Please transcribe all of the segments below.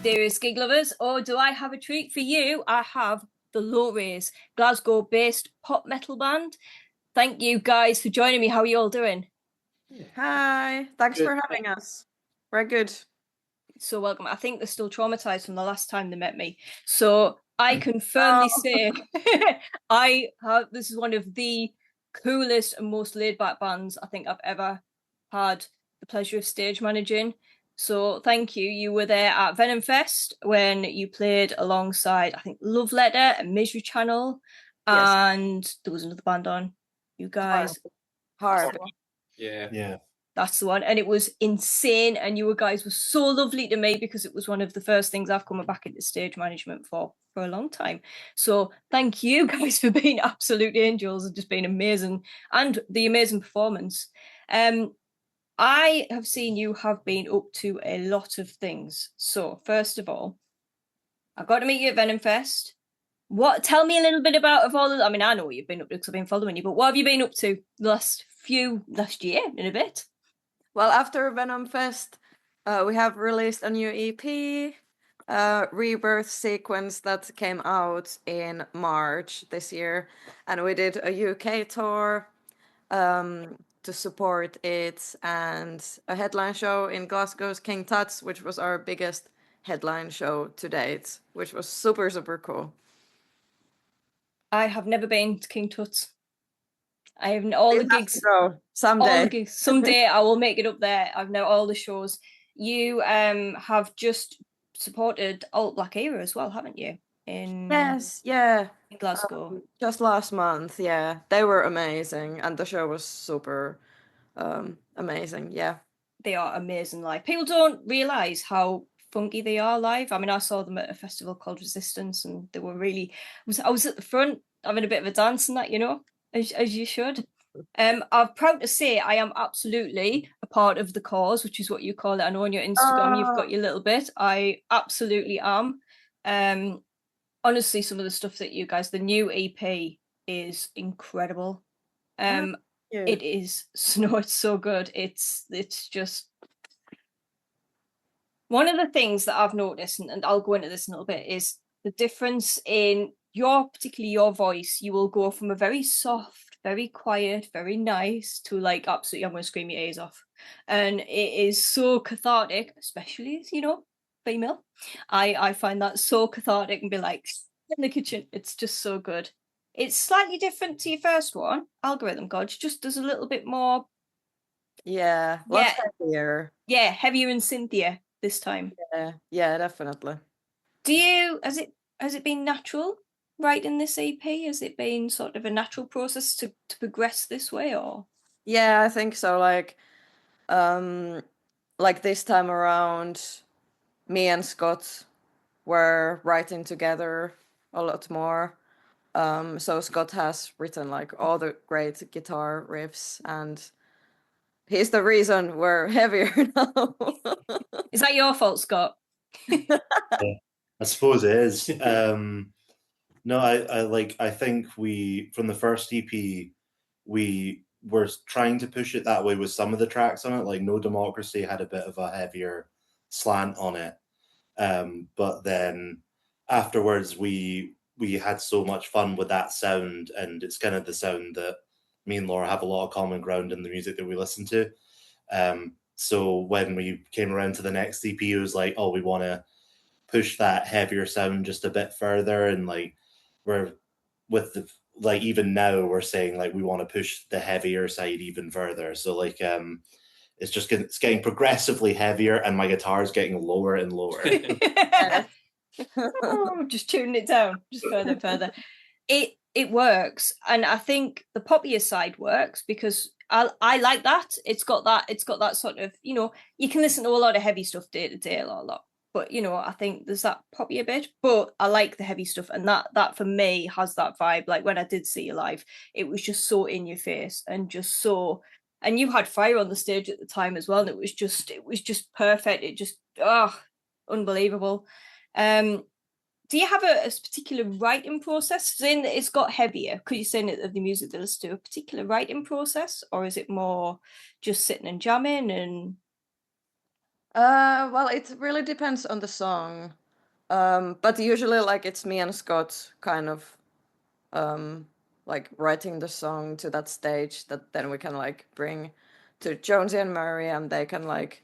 Dearest gig lovers, or do I have a treat for you? I have the Lowrays, Glasgow-based pop metal band. Thank you guys for joining me. How are you all doing? Hi, thanks for having us. We're good. So welcome. I think they're still traumatized from the last time they met me. So I can firmly say this is one of the coolest and most laid back bands I think I've ever had the pleasure of stage managing. So thank you. You were there at Venom Fest when you played alongside, I think, Love Letter and Misery Channel. Yes. And there was another band on. You guys. Hard. Yeah. That's the one. And it was insane. And you guys were so lovely to me because it was one of the first things I've come back into stage management for a long time. So thank you guys for being absolute angels and just being amazing, and the amazing performance. I have seen you have been up to a lot of things. So first of all, I got to meet you at Venom Fest. Tell me a little bit about of all of, I mean, I know what you've been up to because I've been following you, but what have you been up to last year in a bit? Well, after Venom Fest, we have released a new EP, Rebirth Sequence, that came out in March this year, and we did a UK tour to support it, and a headline show in Glasgow's King Tut's, which was our biggest headline show to date, which was super, super cool. I have never been to King Tut's. I have all the gigs. Someday. All the gigs. Someday I will make it up there. I've now all the shows. You have just supported Alt Black Era as well, haven't you? Yes, yeah. In Glasgow. Just last month, yeah. They were amazing, and the show was super amazing, yeah. They are amazing live. People don't realise how funky they are live. I mean, I saw them at a festival called Resistance, and they were really. I was at the front having a bit of a dance and that, you know, as you should. I'm proud to say I am absolutely a part of the cause, which is what you call it. I know on your Instagram you've got your little bit. I absolutely am. Honestly, some of the stuff that you guys, the new EP is incredible. It is no, it's so good. It's just one of the things that I've noticed, and I'll go into this in a little bit, is the difference in particularly your voice. You will go from a very soft, very quiet, very nice to like absolutely I'm going to scream your ears off, and it is so cathartic, especially as, you know, female. I find that so cathartic and be like in the kitchen. It's just so good. It's slightly different to your first one, Algorithm Gods, just does a little bit more. Yeah, lots heavier. Yeah, heavier and Cynthia this time. Yeah, definitely. Has it been natural writing this EP? Has it been sort of a natural process to progress this way, or? Yeah, I think so. Like this time around, me and Scott were writing together a lot more. So Scott has written like all the great guitar riffs, and he's the reason we're heavier now. Is that your fault, Scott? Yeah, I suppose it is. No, I think we, from the first EP, we were trying to push it that way with some of the tracks on it. Like No Democracy had a bit of a heavier slant on it. But then afterwards we had so much fun with that sound, and it's kind of the sound that me and Laura have a lot of common ground in the music that we listen to. So when we came around to the next EP, it was like, oh, we want to push that heavier sound just a bit further, and like we're with the like even now we're saying like we want to push the heavier side even further. So like it's getting progressively heavier, and my guitar is getting lower and lower. Just tuning it down just further and further. It works, and I think the poppier side works because I like that. It's got that sort of, you know, you can listen to a lot of heavy stuff day to day a lot, but you know, I think there's that poppier bit, but I like the heavy stuff, and that for me has that vibe. Like when I did see you live, it was just so in your face and just so, and you had fire on the stage at the time as well, and it was just perfect. It just unbelievable. Do you have a particular writing process? Saying that it's got heavier, could you say that of the music that listen to a particular writing process, or is it more just sitting and jamming? And Well, it really depends on the song. But usually like it's me and Scott kind of like writing the song to that stage that then we can like bring to Jonesy and Murray and they can like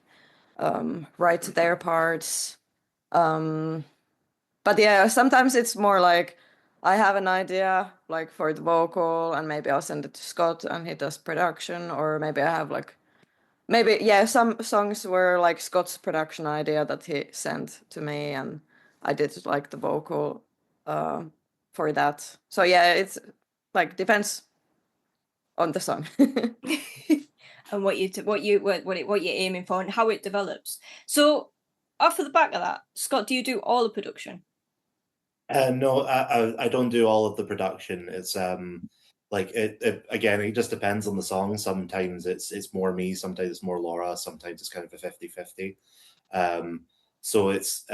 write their parts. But yeah, sometimes it's more like I have an idea like for the vocal and maybe I'll send it to Scott and he does production, or maybe I have like maybe yeah, some songs were like Scott's production idea that he sent to me and I did like the vocal for that. So yeah, it's like depends on the song. And what you're aiming for and how it develops. So off of the back of that, Scott, do you do all the production? No, I don't do all of the production. It's like it again, it just depends on the song. Sometimes it's more me, sometimes it's more Laura, sometimes it's kind of a 50-50. So it's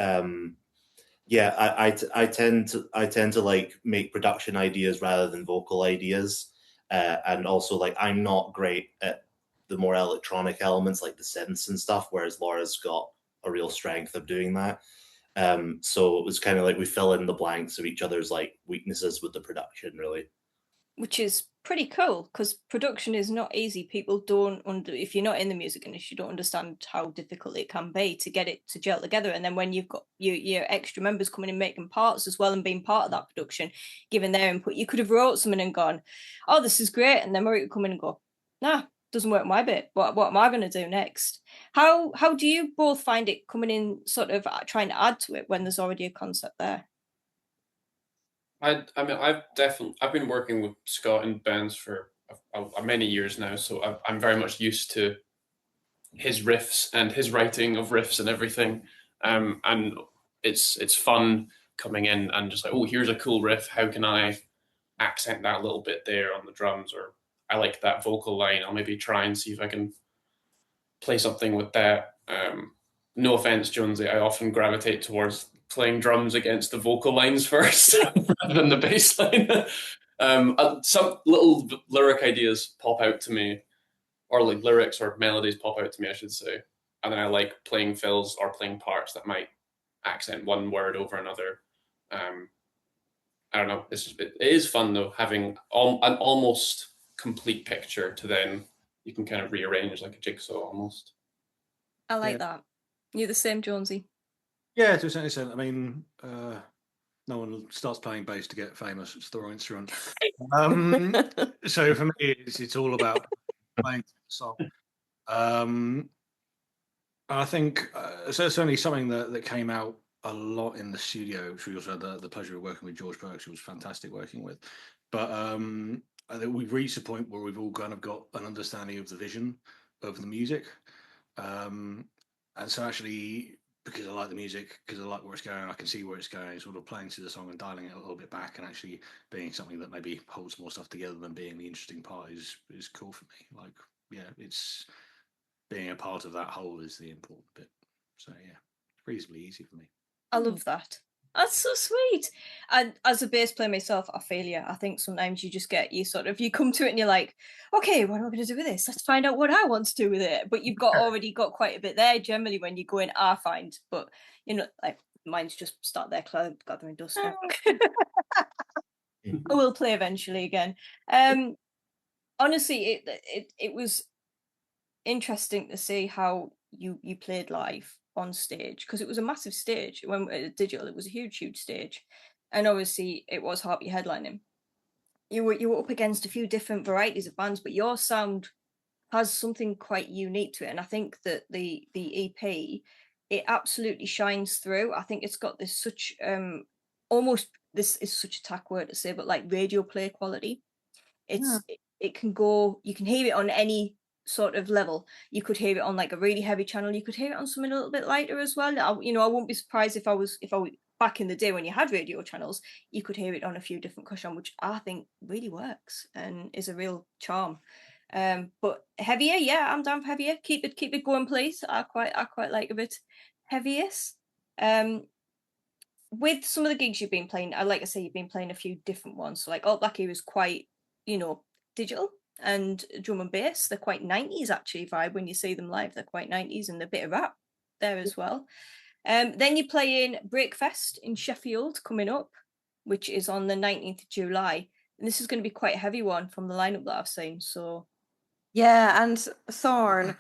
yeah, I tend to like make production ideas rather than vocal ideas. And also like I'm not great at the more electronic elements like the synths and stuff, whereas Laura's got a real strength of doing that. So it was kind of like we fill in the blanks of each other's like weaknesses with the production, really. Which is pretty cool because production is not easy. People don't if you're not in the music industry, you don't understand how difficult it can be to get it to gel together. And then when you've got your extra members coming and making parts as well and being part of that production, giving their input, you could have wrote something and gone, "Oh, this is great," and then Murray would come in and go, "Nah, doesn't work my bit. What am I going to do next?" How do you both find it coming in, sort of trying to add to it when there's already a concept there? I mean, I've been working with Scott and bands for many years now, so I'm very much used to his riffs and his writing of riffs and everything. And it's fun coming in and just like, oh, here's a cool riff. How can I accent that a little bit there on the drums? Or I like that vocal line. I'll maybe try and see if I can play something with that. No offense, Jonesy, I often gravitate towards playing drums against the vocal lines first rather than the bass line. Some little lyric ideas pop out to me, or like lyrics or melodies pop out to me, I should say. And then I like playing fills or playing parts that might accent one word over another. I don't know. It is fun though, having an almost complete picture to then you can kind of rearrange like a jigsaw almost. I like that. You're the same, Jonesy. Yeah, to a certain extent. I mean, no one starts playing bass to get famous. It's the wrong instrument. So for me, it's all about playing the song. I think so. It's certainly something that came out a lot in the studio, which we also had the pleasure of working with George Burks, who was fantastic working with. But I think we've reached a point where we've all kind of got an understanding of the vision of the music. And so actually, because I like the music, because I like where it's going, I can see where it's going, sort of playing to the song and dialing it a little bit back and actually being something that maybe holds more stuff together than being the interesting part is cool for me. Like, yeah, it's being a part of that whole is the important bit. So yeah, it's reasonably easy for me. I love that. That's so sweet. And as a bass player myself, I feel you. I think sometimes you just get you come to it and you're like, okay, what am I going to do with this? Let's find out what I want to do with it. But you've already got quite a bit there generally when you go in, I find. But like mine's just start there, gathering dust. I will play eventually again. Honestly, it was interesting to see how you played live on stage, because it was a massive stage. When digital, it was a huge stage, and obviously it was Harpy headlining. You were up against a few different varieties of bands, but your sound has something quite unique to it, and I think that the EP, it absolutely shines through. I think it's got this such almost, this is such a tack word to say, but like radio play quality. It can go, you can hear it on any sort of level. You could hear it on like a really heavy channel, you could hear it on something a little bit lighter as well. I wouldn't be surprised if I was back in the day when you had radio channels, you could hear it on a few different cushions, which I think really works and is a real charm. But heavier, yeah, I'm down for heavier. Keep it going, please. I quite like a bit heaviest. With some of the gigs you've been playing, I like to say you've been playing a few different ones. So like Alt Blackie was quite, digital, and drum and bass, they're quite 90s actually vibe when you see them live. They're quite 90s and a bit of rap. there as well. Then you're playing Breakfast in Sheffield coming up, which is on the 19th of July. And this is going to be quite a heavy one from the lineup that I've seen. So Yeah, and Thorn,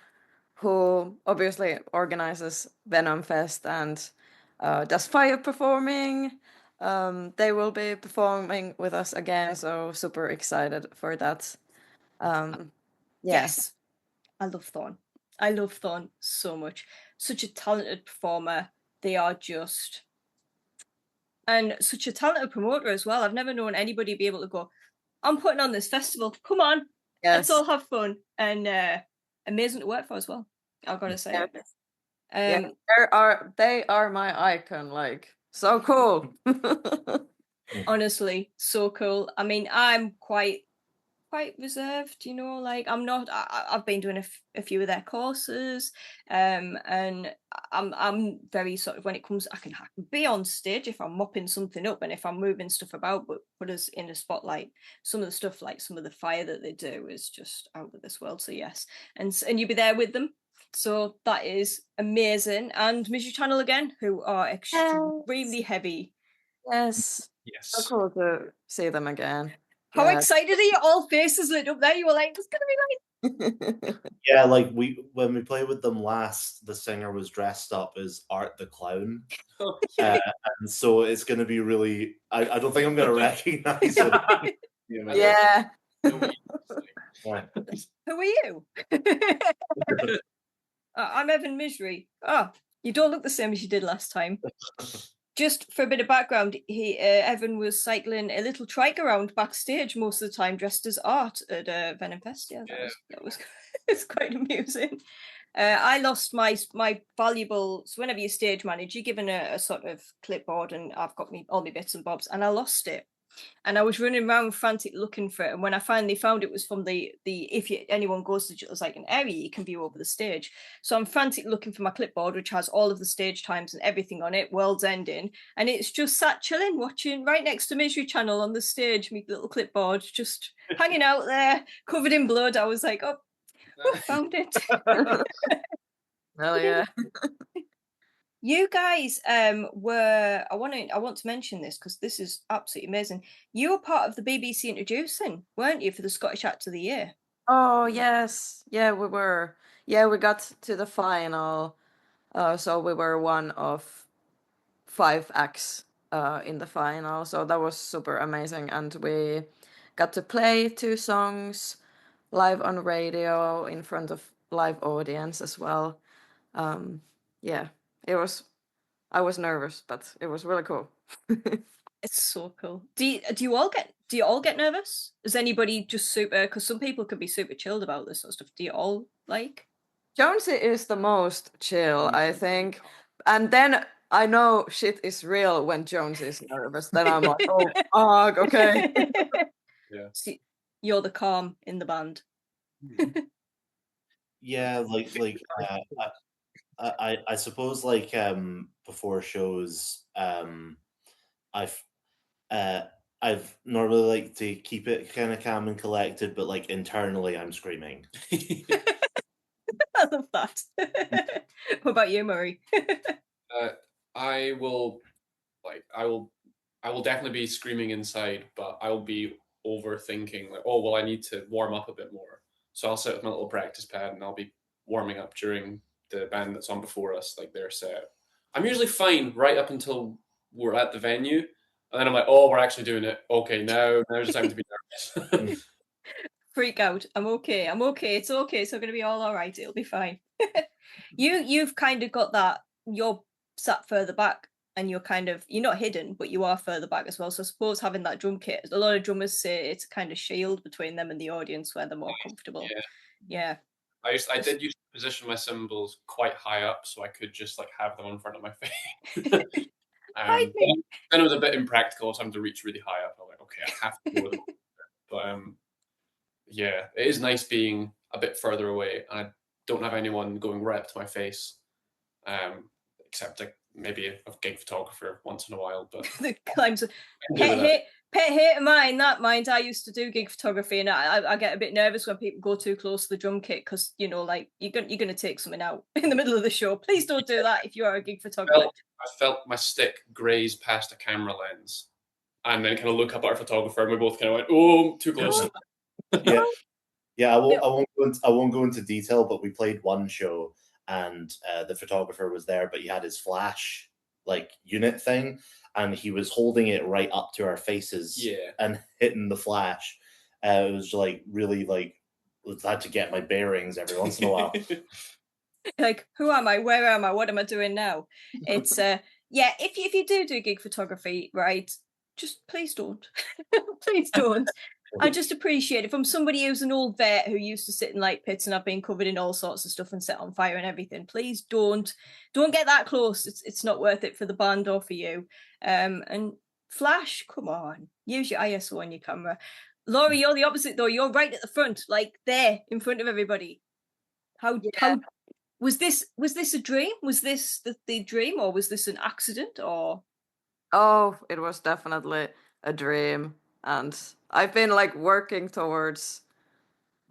who obviously organizes Venom Fest and does fire performing. They will be performing with us again, so super excited for that. yes, I love Thorn. I love Thorn so much. Such a talented performer. They are just... And such a talented promoter as well. I've never known anybody be able to go, I'm putting on this festival. Come on, let's all have fun. And amazing to work for as well, I've got to say. Yeah, they are my icon. Like, so cool. Honestly, so cool. I mean, I'm quite reserved, you know, like I'm not. I've been doing a few of their courses, and I'm very sort of, when it comes, I can be on stage if I'm mopping something up and if I'm moving stuff about, but put us in the spotlight. Some of the stuff, like some of the fire that they do, is just out of this world. So yes, and you'll be there with them. So that is amazing. And Mystery Channel again, who are extremely heavy. Yes. So cool to see them again. How excited are you? All faces lit up there. You were like, it's gonna be like... Yeah, like when we played with them last, the singer was dressed up as Art the Clown. And so it's going to be really... I don't think I'm going to recognize him. Yeah. Who are you? I'm Evan Misery. Oh, you don't look the same as you did last time. Just for a bit of background, Evan was cycling a little trike around backstage most of the time, dressed as Art at Venom Fest. Yeah, that was it's quite amusing. I lost my valuable. So whenever you stage manage, you're given a sort of clipboard, and I've got all my bits and bobs, and I lost it. And I was running around frantic looking for it. And when I finally found it, was from the if anyone goes to like an area, you can view over the stage. So I'm frantic looking for my clipboard, which has all of the stage times and everything on it, World's Ending. And it's just sat chilling, watching right next to Misery Channel on the stage, my little clipboard, just hanging out there, covered in blood. I was like, oh, found it. Hell yeah. You guys were, I want to mention this because this is absolutely amazing. You were part of the BBC introducing, weren't you, for the Scottish Act of the Year? Oh yes, yeah, we were. Yeah, we got to the final. So we were one of 5 acts in the final. So that was super amazing, and we got to play 2 songs live on radio in front of live audience as well. Yeah, it was. I was nervous, but it was really cool. It's so cool. Do you all get nervous? Is anybody just super? Because some people could be super chilled about this sort of stuff. Do you all like? Jonesy is the most chill, I think, and then I know shit is real when Jonesy is nervous. Then I'm like, oh, okay. Yeah. See, you're the calm in the band. Yeah, I suppose like before shows, I've normally like to keep it kind of calm and collected, but like internally I'm screaming. I love that. What about you, Murray? I will definitely be screaming inside, but I'll be overthinking, like, oh well, I need to warm up a bit more. So I'll sit with my little practice pad and I'll be warming up during the band that's on before us, like their set. I'm usually fine right up until we're at the venue, and then I'm like, oh, we're actually doing it. Okay, now's the time to be nervous. Freak out. I'm okay. It's okay. It's going to be all right. It'll be fine. You've kind of got that. You're sat further back, and you're not hidden, but you are further back as well. So I suppose having that drum kit, a lot of drummers say it's a kind of shield between them and the audience where they're more comfortable. Yeah. I did used to position my cymbals quite high up so I could just like have them in front of my face. Then it was a bit impractical, so having to reach really high up. I'm like, okay, I have to go with it. But yeah, it is nice being a bit further away. I don't have anyone going right up to my face, except like maybe a gig photographer once in a while. But the climbs. Hey, Pet hate of mine, that mind. I used to do gig photography, and I get a bit nervous when people go too close to the drum kit because like you're gonna take something out in the middle of the show. Please don't do that if you are a gig photographer. I felt my stick graze past a camera lens, and then kind of look up at our photographer, and we both kind of went, "Oh, too close." Yeah. I won't go into detail, but we played one show, and the photographer was there, but he had his flash unit thing, and he was holding it right up to our faces, and hitting the flash. It was really I had to get my bearings every once in a while. Like, who am I? Where am I? What am I doing now? It's if you do gig photography, right, just please don't. Please don't. I just appreciate it from somebody who's an old vet who used to sit in light pits and I've been covered in all sorts of stuff and set on fire and everything. Please don't get that close. It's not worth it for the band or for you. And flash, come on, use your ISO on your camera. Laurie, you're the opposite though. You're right at the front, like there in front of everybody. How was this a dream? Was this the dream, or was this an accident? Or it was definitely a dream, and I've been working towards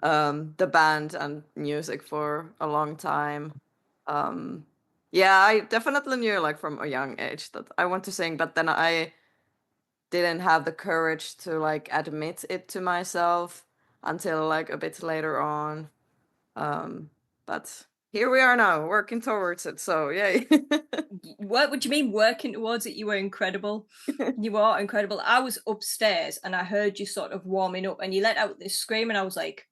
the band and music for a long time. I definitely knew from a young age that I want to sing, but then I didn't have the courage to admit it to myself until a bit later on. But here we are now, working towards it. So yay. What would you mean working towards it? You were incredible. You are incredible. I was upstairs and I heard you sort of warming up and you let out this scream and I was like,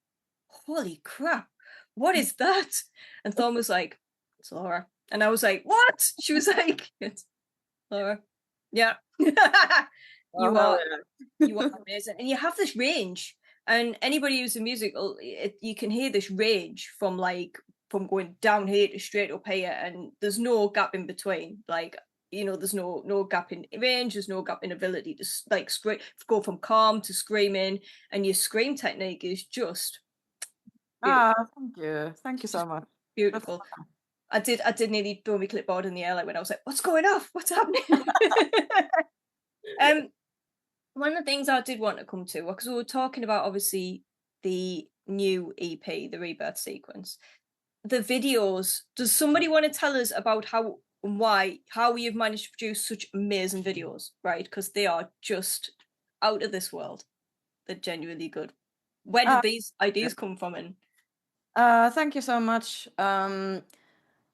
holy crap, what is that? And Thorn was like, it's Laura. And I was like, what? She was like, it's Laura. Yeah. You are amazing. And you have this range. And anybody who's in musical, you can hear this range from going down here to straight up here, and there's no gap in between. There's no gap in range, there's no gap in ability to go from calm to screaming, and your scream technique is just beautiful. Thank you so much. Beautiful. I did nearly throw my clipboard in the air when I was like, what's going off? What's happening? One of the things I did want to come to, because we were talking about obviously the new EP, the Rebirth sequence, the videos. Does somebody want to tell us about how you've managed to produce such amazing videos, right? Because they are just out of this world. They're genuinely good. Where did these ideas come from? And thank you so much.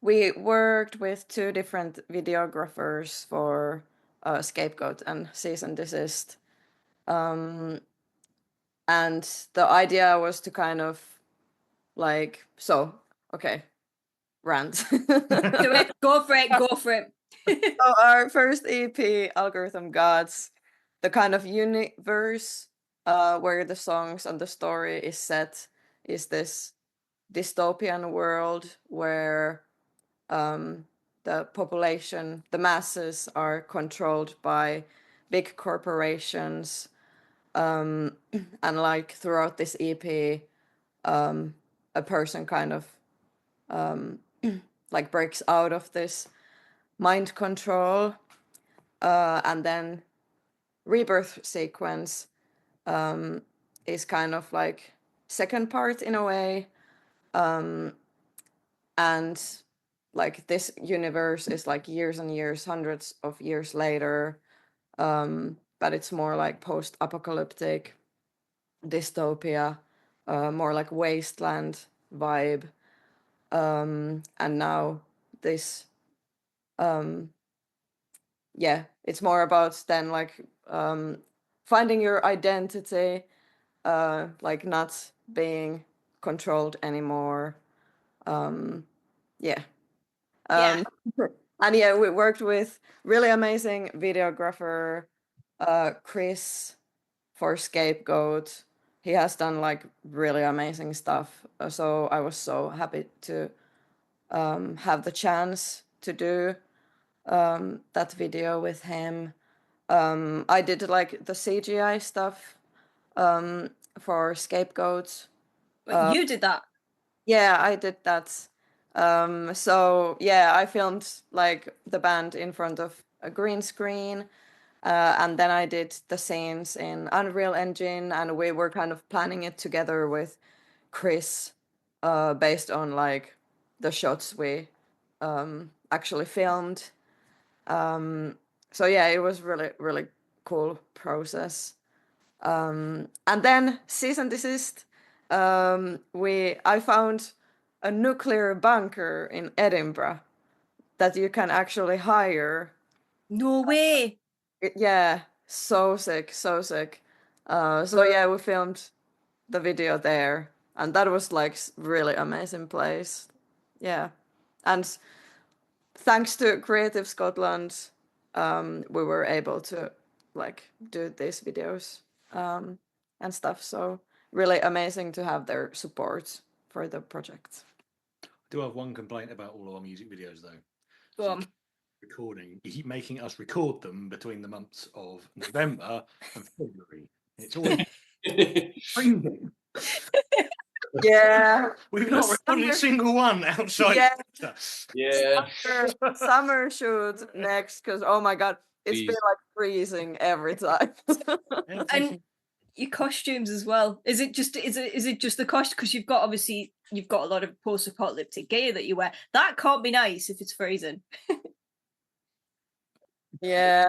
We worked with 2 different videographers for Scapegoat and Cease and Desist. And the idea was to kind of rant. Go for it. So our first EP, Algorithm Gods, the kind of universe where the songs and the story is set is this dystopian world where the population, the masses, are controlled by big corporations. And throughout this EP, a person kind of breaks out of this mind control, and then Rebirth sequence is kind of second part in a way, and this universe is years and years, hundreds of years later, but it's more post apocalyptic dystopia, more wasteland vibe, and now this it's more about then finding your identity, not being controlled anymore. And we worked with really amazing videographer Chris for Scapegoat. He has done really amazing stuff, so I was so happy to have the chance to do that video with him. I did the CGI stuff for Scapegoat. You did that? Yeah, I did that. So yeah, I filmed the band in front of a green screen, And then I did the scenes in Unreal Engine, and we were kind of planning it together with Chris, based on like the shots we actually filmed. So yeah, it was really, really cool process. And then cease and desist. I found a nuclear bunker in Edinburgh that you can actually hire. No way. Yeah, so sick, so sick. So yeah, we filmed the video there, and that was like really amazing place. Yeah, and thanks to Creative Scotland, we were able to like do these videos and stuff. So really amazing to have their support for the project. I do have one complaint about all of our music videos, though. Go on. Recording, you keep making us record them between the months of November and February. It's always freezing. Yeah, We've not recorded a single one outside. Yeah. Summer shoot next, because oh my god, it's been like freezing every time. And your costumes as well. Is it just the costume? Because you've got a lot of post-apocalyptic gear that you wear. That can't be nice if it's freezing. Yeah.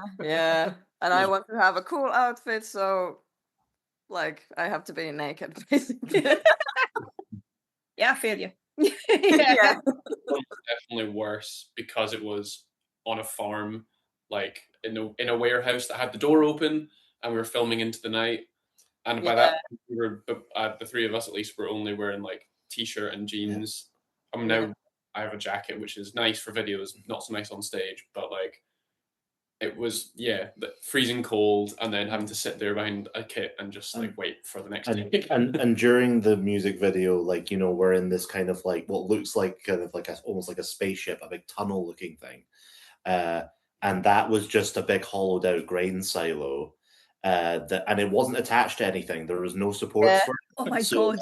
And I want to have a cool outfit, so like I have to be naked basically. Yeah, I feel you. Yeah. Definitely worse because it was on a farm, like in a warehouse that had the door open, and we were filming into the night. And by that, we were the three of us at least were only wearing like t-shirt and jeans. Now I have a jacket, which is nice for videos, not so nice on stage. But like, it was freezing cold, and then having to sit there behind a kit and just like wait for the next day. And during the music video, like, you know, we're in this kind of like what looks like kind of like almost like a spaceship, a big tunnel looking thing, and that was just a big hollowed out grain silo. And it wasn't attached to anything. There was no supports for it. Oh my god!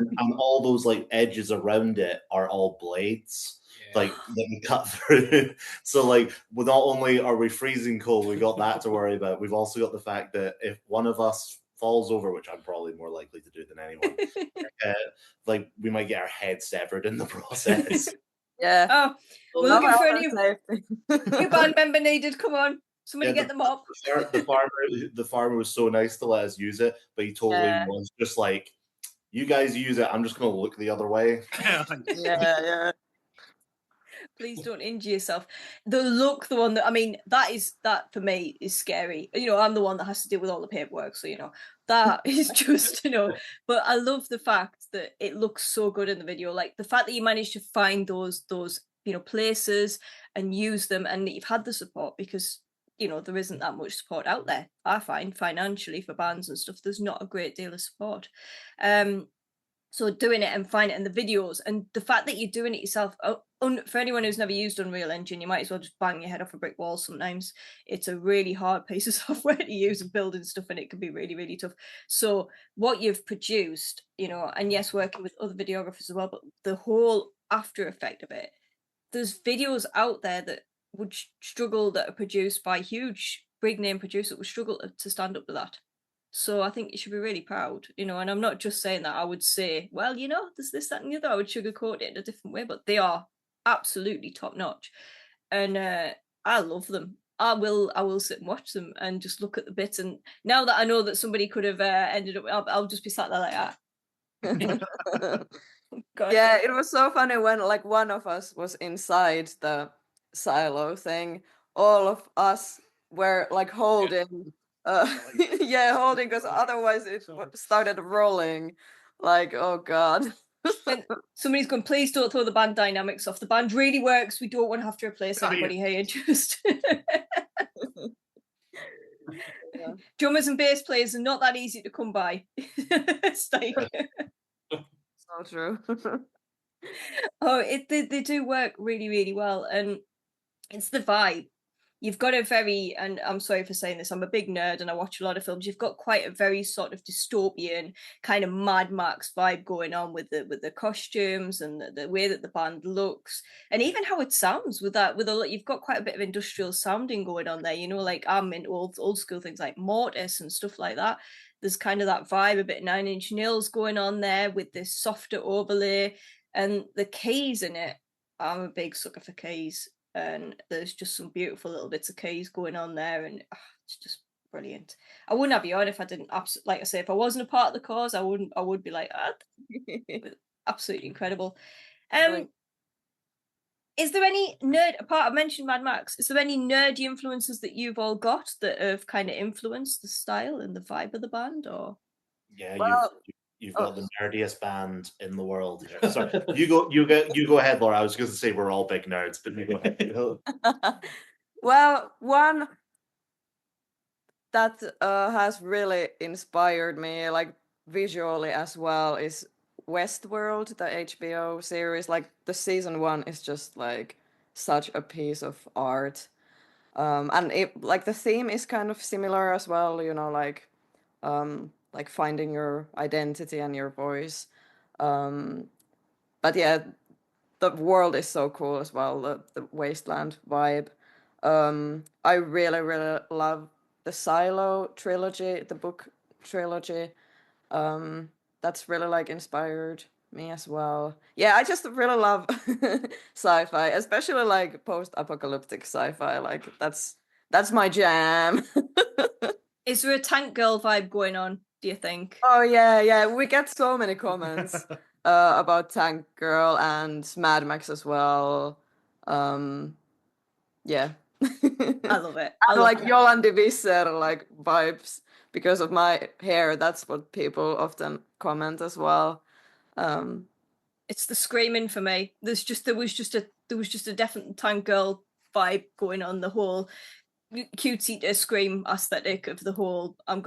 And all those like edges around it are all blades, like that we cut through. So like, well, not only are we freezing cold, we got that to worry about. We've also got the fact that if one of us falls over, which I'm probably more likely to do than anyone, like we might get our head severed in the process. Yeah. Oh, we're looking for a new band member needed. Come on. Somebody get them up. The farmer was so nice to let us use it, but he totally was just like, you guys use it, I'm just going to look the other way. Yeah. Please don't injure yourself. The one that for me is scary. You know, I'm the one that has to deal with all the paperwork, so you know that is just But I love the fact that it looks so good in the video. Like the fact that you managed to find those places and use them, and that you've had the support, because there isn't that much support out there. I find financially for bands and stuff, there's not a great deal of support. So doing it and finding it in the videos, and the fact that you're doing it yourself, for anyone who's never used Unreal Engine, you might as well just bang your head off a brick wall sometimes. It's a really hard piece of software to use and building stuff, and it can be really, really tough. So what you've produced, and yes, working with other videographers as well, but the whole after effect of it, there's videos out there that would struggle, that are produced by huge big name producers, would struggle to stand up to that. So I think you should be really proud, and I'm not just saying that. I would say, well, there's this, that, and the other. I would sugarcoat it in a different way, but they are absolutely top notch, and I love them. I will sit and watch them and just look at the bits. And now that I know that somebody could have ended up, I'll just be sat there like that. God. Yeah, it was so funny when like one of us was inside the silo thing. All of us were like holding. Holding, because otherwise it started rolling. Like, oh god. And somebody's going, please don't throw the band dynamics off. The band really works. We don't want to have to replace anybody here. Just drummers and bass players are not that easy to come by. It's like so true. they do work really, really well, and it's the vibe. you've got a very, and I'm sorry for saying this, I'm a big nerd and I watch a lot of films. You've got quite a very sort of dystopian kind of Mad Max vibe going on with the costumes and the way that the band looks, and even how it sounds with that. With a lot, you've got quite a bit of industrial sounding going on there. You know, like I'm in old school things like Mortis and stuff like that. There's kind of that vibe, a bit Nine Inch Nails going on there with this softer overlay, and the keys in it. I'm a big sucker for keys, and there's just some beautiful little bits of keys going on there, and it's just brilliant. I wouldn't have you on if I didn't. Like I say, if I wasn't a part of the cause, I wouldn't. I would be like, absolutely incredible. Is there any nerd? Apart, I mentioned Mad Max. Is there any nerdy influences that you've all got that have kind of influenced the style and the vibe of the band? Or you've got the nerdiest band in the world here. Sorry, you go ahead, Laura. I was going to say we're all big nerds, but you go ahead. Well, one that has really inspired me, like visually as well, is Westworld, the HBO series. Like the season 1 is just like such a piece of art, and it like the theme is kind of similar as well. You know, like finding your identity and your voice. But yeah, the world is so cool as well. The wasteland vibe. I really really love the Silo trilogy, the book trilogy. That's really like inspired me as well. Yeah, I just really love sci-fi, especially like post-apocalyptic sci-fi. Like that's my jam. is there a tank girl vibe going on, do you think? Oh yeah, we get so many comments about Tank Girl and Mad Max as well. Yeah. I love it. And like Yolandi Visser like vibes because of my hair. That's what people often comment as well. It's the screaming for me. There was just a definite tank girl vibe going on, the whole cutesy scream aesthetic of the whole I'm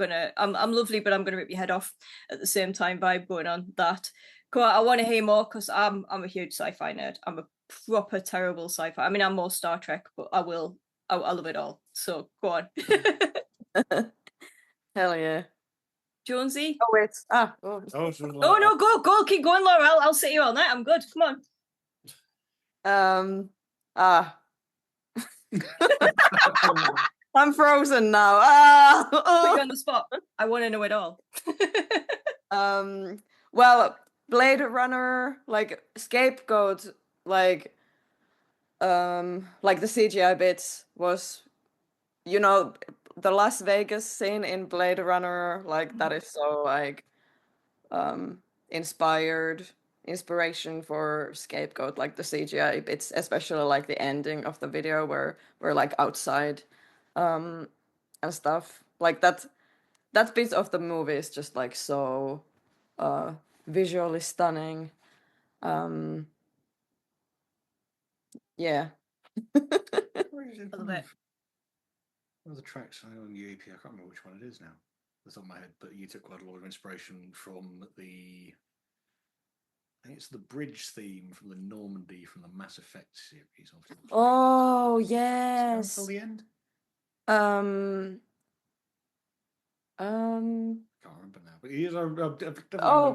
lovely but I'm gonna rip your head off at the same time vibe going on. That cool. I want to hear more because I'm a huge sci-fi nerd. I'm a proper terrible sci-fi. I mean, I'm more Star Trek, but I love it all. So go on. Hell yeah. Jonesy. Oh wait. Oh no, go, keep going, Laura. I'll sit you all night. I'm good. Come on. I'm frozen now. Put you on the spot. I want to know it all. Well, Blade Runner, like Scapegoat, like the CGI bits was, you know, the Las Vegas scene in Blade Runner, like that is so like inspiration for Scapegoat, like the CGI bits, especially like the ending of the video where we're like outside and stuff. Like that bit of the movie is just like so visually stunning. Yeah. I love it. One of the tracks on UEP, I can't remember which one it is now. That's on my head, but you took quite a lot of inspiration from I think it's the bridge theme from the Normandy from the Mass Effect series. Oh yes. Until the end. Can't remember now, but he is.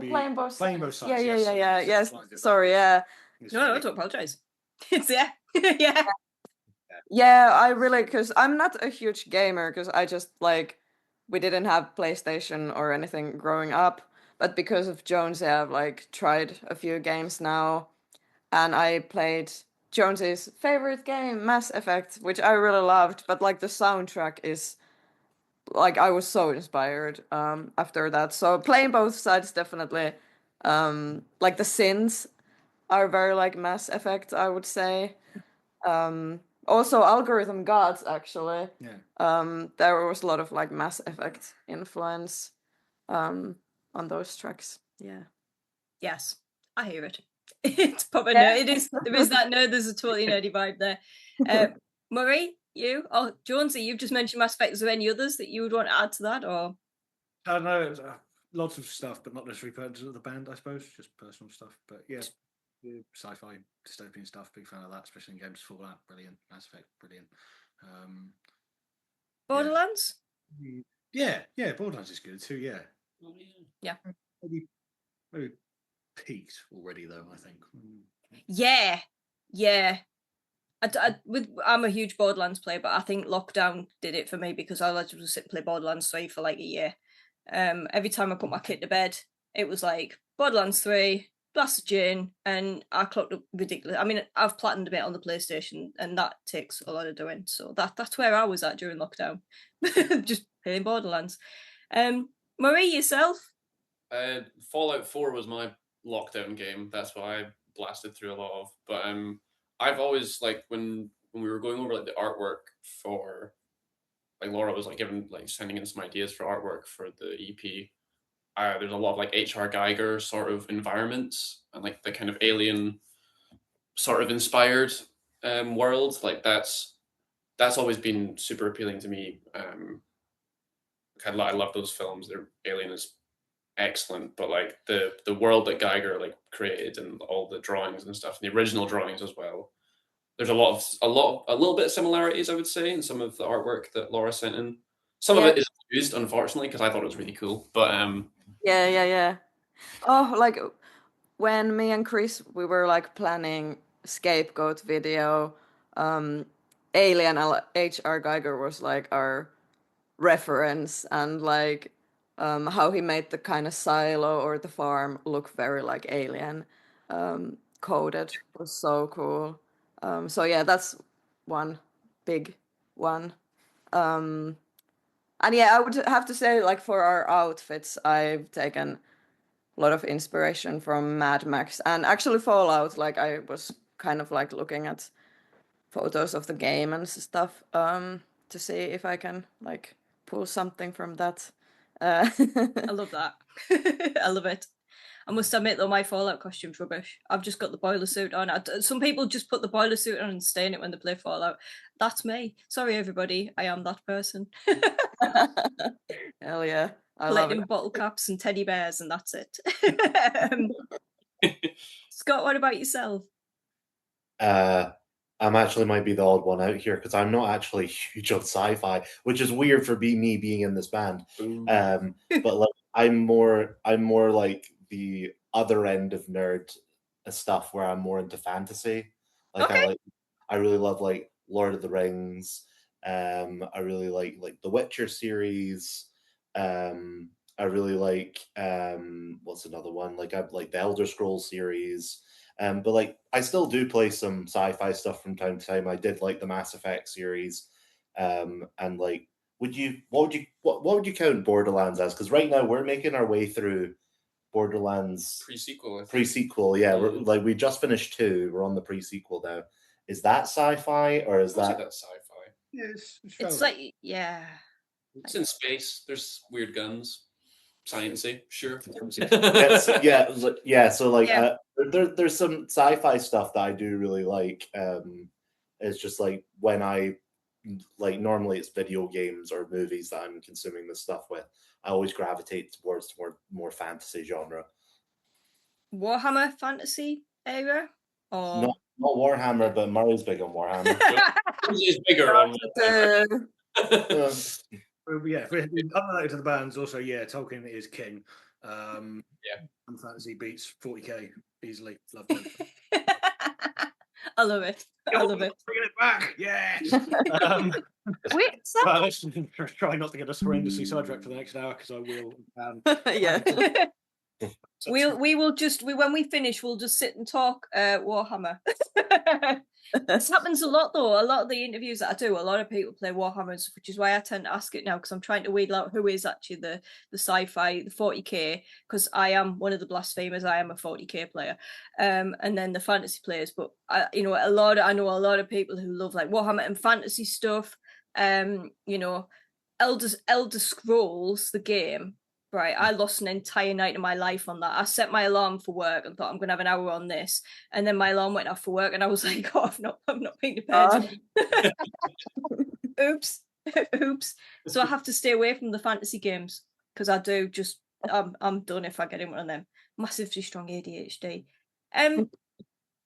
Playing both sides. Yeah. Yes. Sorry. Yeah. No, don't apologize. It's yeah. Yeah, I really, because I'm not a huge gamer, because I just like, we didn't have PlayStation or anything growing up, but because of Jonesy, I've like tried a few games now, and I played Jonesy's favorite game, Mass Effect, which I really loved, but like the soundtrack is, like I was so inspired after that. So playing both sides definitely, like the synths are very like Mass Effect, I would say. Also Algorithm Gods, actually. Yeah. There was a lot of like Mass Effect influence on those tracks. Yeah. Yes, I hear it. It's proper nerd. It is. There is that nerd. There's a totally nerdy vibe there. Murray, you? Oh, Jonesy, you've just mentioned Mass Effect. Is there any others that you would want to add to that, or? I don't know. Lots of stuff, but not necessarily pertinent to the band, I suppose. Just personal stuff. But yeah, sci-fi, dystopian stuff. Big fan of that, especially in games. Fallout, brilliant. Mass Effect, brilliant. Borderlands? Yeah, Borderlands is good too. Yeah, Yeah. Maybe peaked already though. I think. Yeah. I'm a huge Borderlands player, but I think lockdown did it for me because I like to just sit and play Borderlands 3 for like a year. Every time I put my kid to bed, it was like Borderlands 3, glass of gin, and I clocked up ridiculous. I mean, I've platinumed a bit on the PlayStation, and that takes a lot of doing. So that's where I was at during lockdown, just playing Borderlands. Marie, yourself? Fallout 4 was my lockdown game. That's what I blasted through a lot of. But I've always like when we were going over like the artwork for like Laura was like sending in some ideas for artwork for the EP. There's a lot of like H.R. Geiger sort of environments and like the kind of alien sort of inspired world. Like that's always been super appealing to me. I love those films. Their Alien is excellent, but like the world that Geiger like created and all the drawings and stuff, and the original drawings as well. There's a little bit of similarities, I would say, in some of the artwork that Laura sent in. Some of it is used, unfortunately, because I thought it was really cool. But Yeah. Oh, like when me and Chris we were like planning Scapegoat video, Alien H.R. Geiger was like our reference, and like how he made the kind of silo or the farm look very like Alien coded was so cool. So yeah, that's one big one. And yeah, I would have to say, like, for our outfits, I've taken a lot of inspiration from Mad Max and actually Fallout. Like, I was kind of like looking at photos of the game and stuff to see if I can like pull something from that. I love that. I love it. I must admit though, my Fallout costume's rubbish. I've just got the boiler suit on. Some people just put the boiler suit on and stay in it when they play Fallout. That's me. Sorry, everybody. I am that person. Hell yeah. I love Collecting it. bottle caps and teddy bears, and that's it. Scott, what about yourself? I'm actually might be the odd one out here because I'm not actually huge on sci-fi, which is weird for me being in this band. But like I'm more like the other end of nerd stuff where I'm more into fantasy. Like Okay. I really love like Lord of the Rings. I really like the Witcher series. I really like what's another one? Like I like the Elder Scrolls series. But like I still do play some sci-fi stuff from time to time. I did like the Mass Effect series. And like what would you count Borderlands as? Because right now we're making our way through Borderlands pre-sequel. Yeah, we're like we just finished 2. We're on the pre-sequel now. Is that sci-fi or is that sci-fi? Yeah, It's like it's in space. There's weird guns. Sciencey, sure. Yeah. So like, there's some sci-fi stuff that I do really like. It's just like when I like normally it's video games or movies that I'm consuming this stuff with. I always gravitate towards more fantasy genre. Warhammer fantasy era, or Not Warhammer, but Murray's big on Warhammer. He's bigger on. Yeah, unrelated to the bands, also, yeah, Tolkien is king. Fantasy beats 40k easily. Love it. I love it. Bringing it back, yes. Let's try not to get us horrendously sidetracked for the next hour because I will. Yeah. We will just when we finish, we'll just sit and talk Warhammer. This happens a lot though. A lot of the interviews that I do, a lot of people play Warhammer, which is why I tend to ask it now because I'm trying to weed out who is actually the sci-fi, the 40k, because I am one of the blasphemers. I am a 40k player, and then the fantasy players. But I know a lot of people who love like Warhammer and fantasy stuff. Elder Scrolls, the game. Right, I lost an entire night of my life on that. I set my alarm for work and thought I'm going to have an hour on this, and then my alarm went off for work, and I was like, "Oh, I'm not being prepared." Oops. So I have to stay away from the fantasy games because I do just I'm done if I get in one of them. Massively strong ADHD.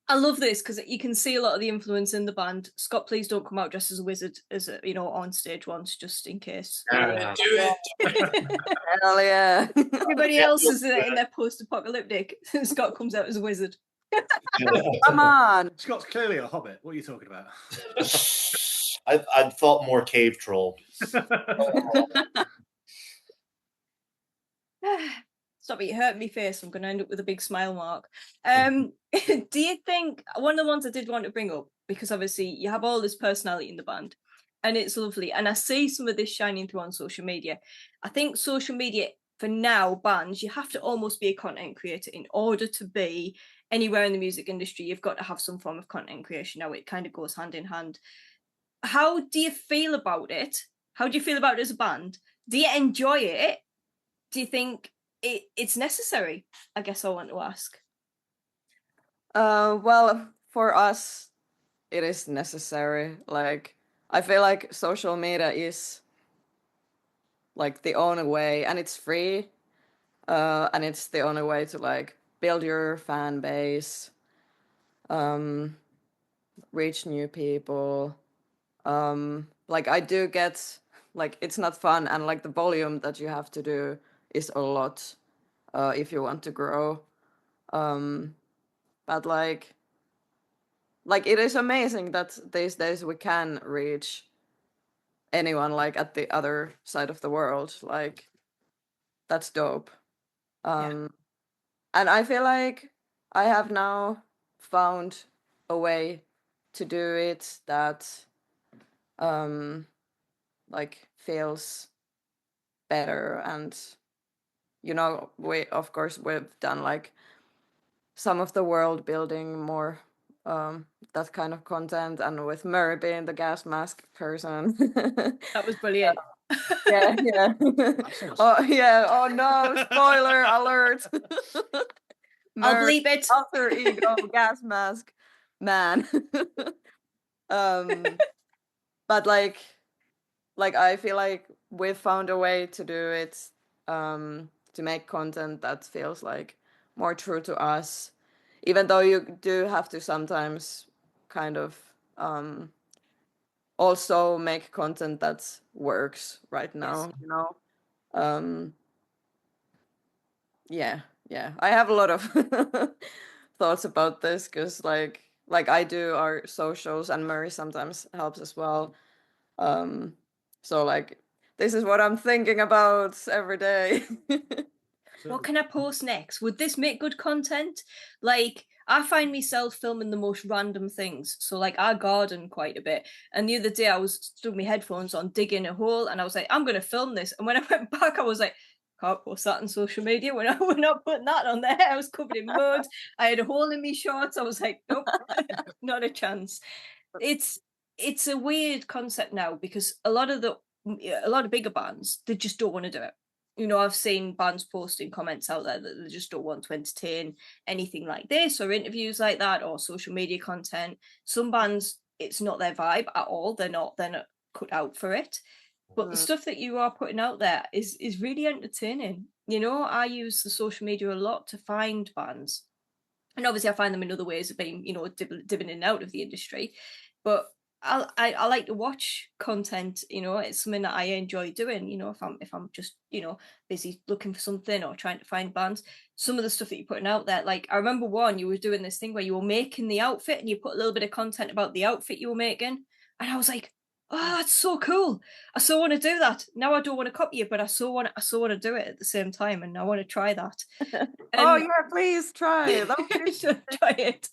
I love this because you can see a lot of the influence in the band. Scott, please don't come out dressed as a wizard, as a, on stage once, just in case. Do it. Hell yeah. Everybody else is in their post-apocalyptic. Scott comes out as a wizard. Come on. Scott's clearly a hobbit. What are you talking about? I'd thought more cave troll. Stop it, you hurt me face. I'm going to end up with a big smile mark. Do you think, one of the ones I did want to bring up, because obviously you have all this personality in the band, and it's lovely, and I see some of this shining through on social media. I think social media, for now, bands, you have to almost be a content creator in order to be anywhere in the music industry. You've got to have some form of content creation. Now it kind of goes hand in hand. How do you feel about it? How do you feel about it as a band? Do you enjoy it? Do you think it's necessary? I guess I want to ask. Well, for us, it is necessary. Like, I feel like social media is like the only way, and it's free, and it's the only way to like build your fan base, reach new people. Like, I do get like, it's not fun, and like the volume that you have to do is a lot if you want to grow. But like it is amazing that these days we can reach anyone like at the other side of the world. Like, that's dope. And I feel like I have now found a way to do it that like feels better. And we, of course, we've done like some of the world building more, that kind of content, and with Murray being the gas mask person. That was brilliant. Yeah. Oh yeah. Oh no! Spoiler alert. I'll bleep it. Alter ego gas mask man. But like I feel like we've found a way to do it, to make content that feels like more true to us, even though you do have to sometimes kind of also make content that works right now. Yes. Yeah, I have a lot of thoughts about this, because like I do our socials, and Murray sometimes helps as well. So like, this is what I'm thinking about every day. What can I post next? Would this make good content? Like, I find myself filming the most random things. So like, I garden quite a bit, and the other day I was stuck my headphones on digging a hole, and I was like, I'm going to film this. And when I went back, I was like, can't post that on social media. We're not putting that on there. I was covered in mud. I had a hole in my shorts. I was like, nope, not a chance. It's a weird concept now, because a lot of bigger bands, they just don't want to do it. I've seen bands posting comments out there that they just don't want to entertain anything like this, or interviews like that, or social media content. Some bands, it's not their vibe at all. They're not cut out for it. But the stuff that you are putting out there is really entertaining. I use the social media a lot to find bands, and obviously I find them in other ways of being, dipping in and out of the industry. But I like to watch content. It's something that I enjoy doing. If I'm just busy looking for something or trying to find bands, some of the stuff that you're putting out there, like I remember you were doing this thing where you were making the outfit, and you put a little bit of content about the outfit you were making, and I was like, oh, that's so cool. I so want to do that. Now I don't want to copy it, but I so want to do it at the same time, and I want to try that. Oh yeah, please try. Try it.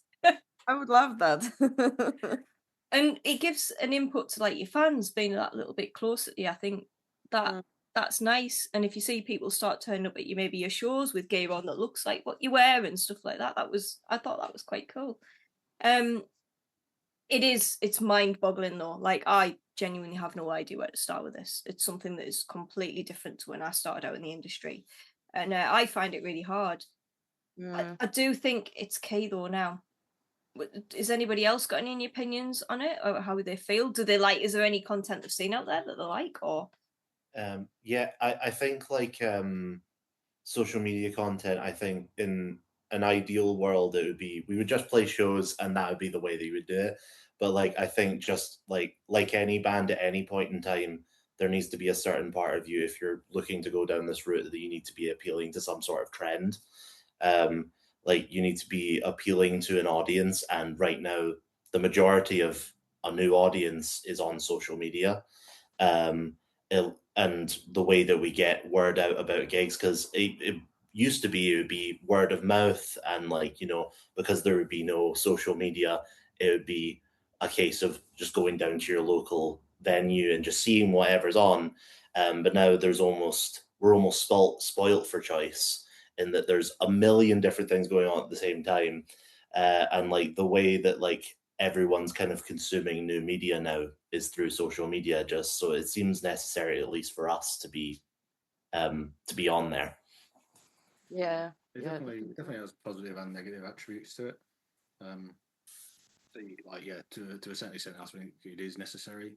I would love that. And it gives an input to like your fans being that little bit closer to you. I think that's nice. And if you see people start turning up at maybe your shows with gear on that looks like what you wear and stuff like that, I thought that was quite cool. It's mind-boggling though. Like, I genuinely have no idea where to start with this. It's something that is completely different to when I started out in the industry, and I find it really hard. I do think it's key though now. Has anybody else got any opinions on it, or how they feel? Do they like? Is there any content they've seen out there that they like? Or I think like social media content, I think in an ideal world, it would be we would just play shows and that would be the way that you would do it. But like I think just like any band at any point in time, there needs to be a certain part of you if you're looking to go down this route that you need to be appealing to some sort of trend. Like you need to be appealing to an audience, and right now the majority of a new audience is on social media. And the way that we get word out about gigs, because it used to be it would be word of mouth, and like, you know, because there would be no social media, it would be a case of just going down to your local venue and just seeing whatever's on. But now we're almost spoilt for choice in that there's a million different things going on at the same time. And like the way that like everyone's kind of consuming new media now is through social media, just so it seems necessary, at least for us, to be on there. Yeah. It Yeah. definitely has positive and negative attributes to it. To a certain extent, I think it is necessary.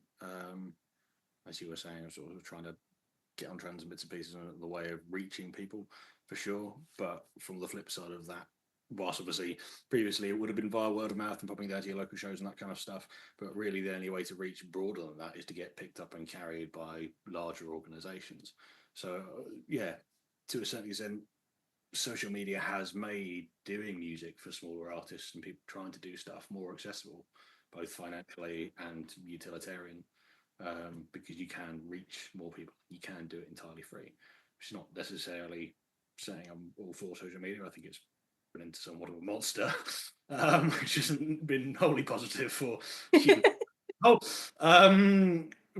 As you were saying, sort of trying to get on trends and bits and pieces on the way of reaching people, for sure. But from the flip side of that, whilst obviously previously it would have been via word of mouth and popping down to your local shows and that kind of stuff, but really the only way to reach broader than that is to get picked up and carried by larger organisations. So yeah, to a certain extent, social media has made doing music for smaller artists and people trying to do stuff more accessible, both financially and utilitarian, because you can reach more people. You can do it entirely free, which is not necessarily saying I'm all for social media. I think it's been into somewhat of a monster, which hasn't been wholly positive for human.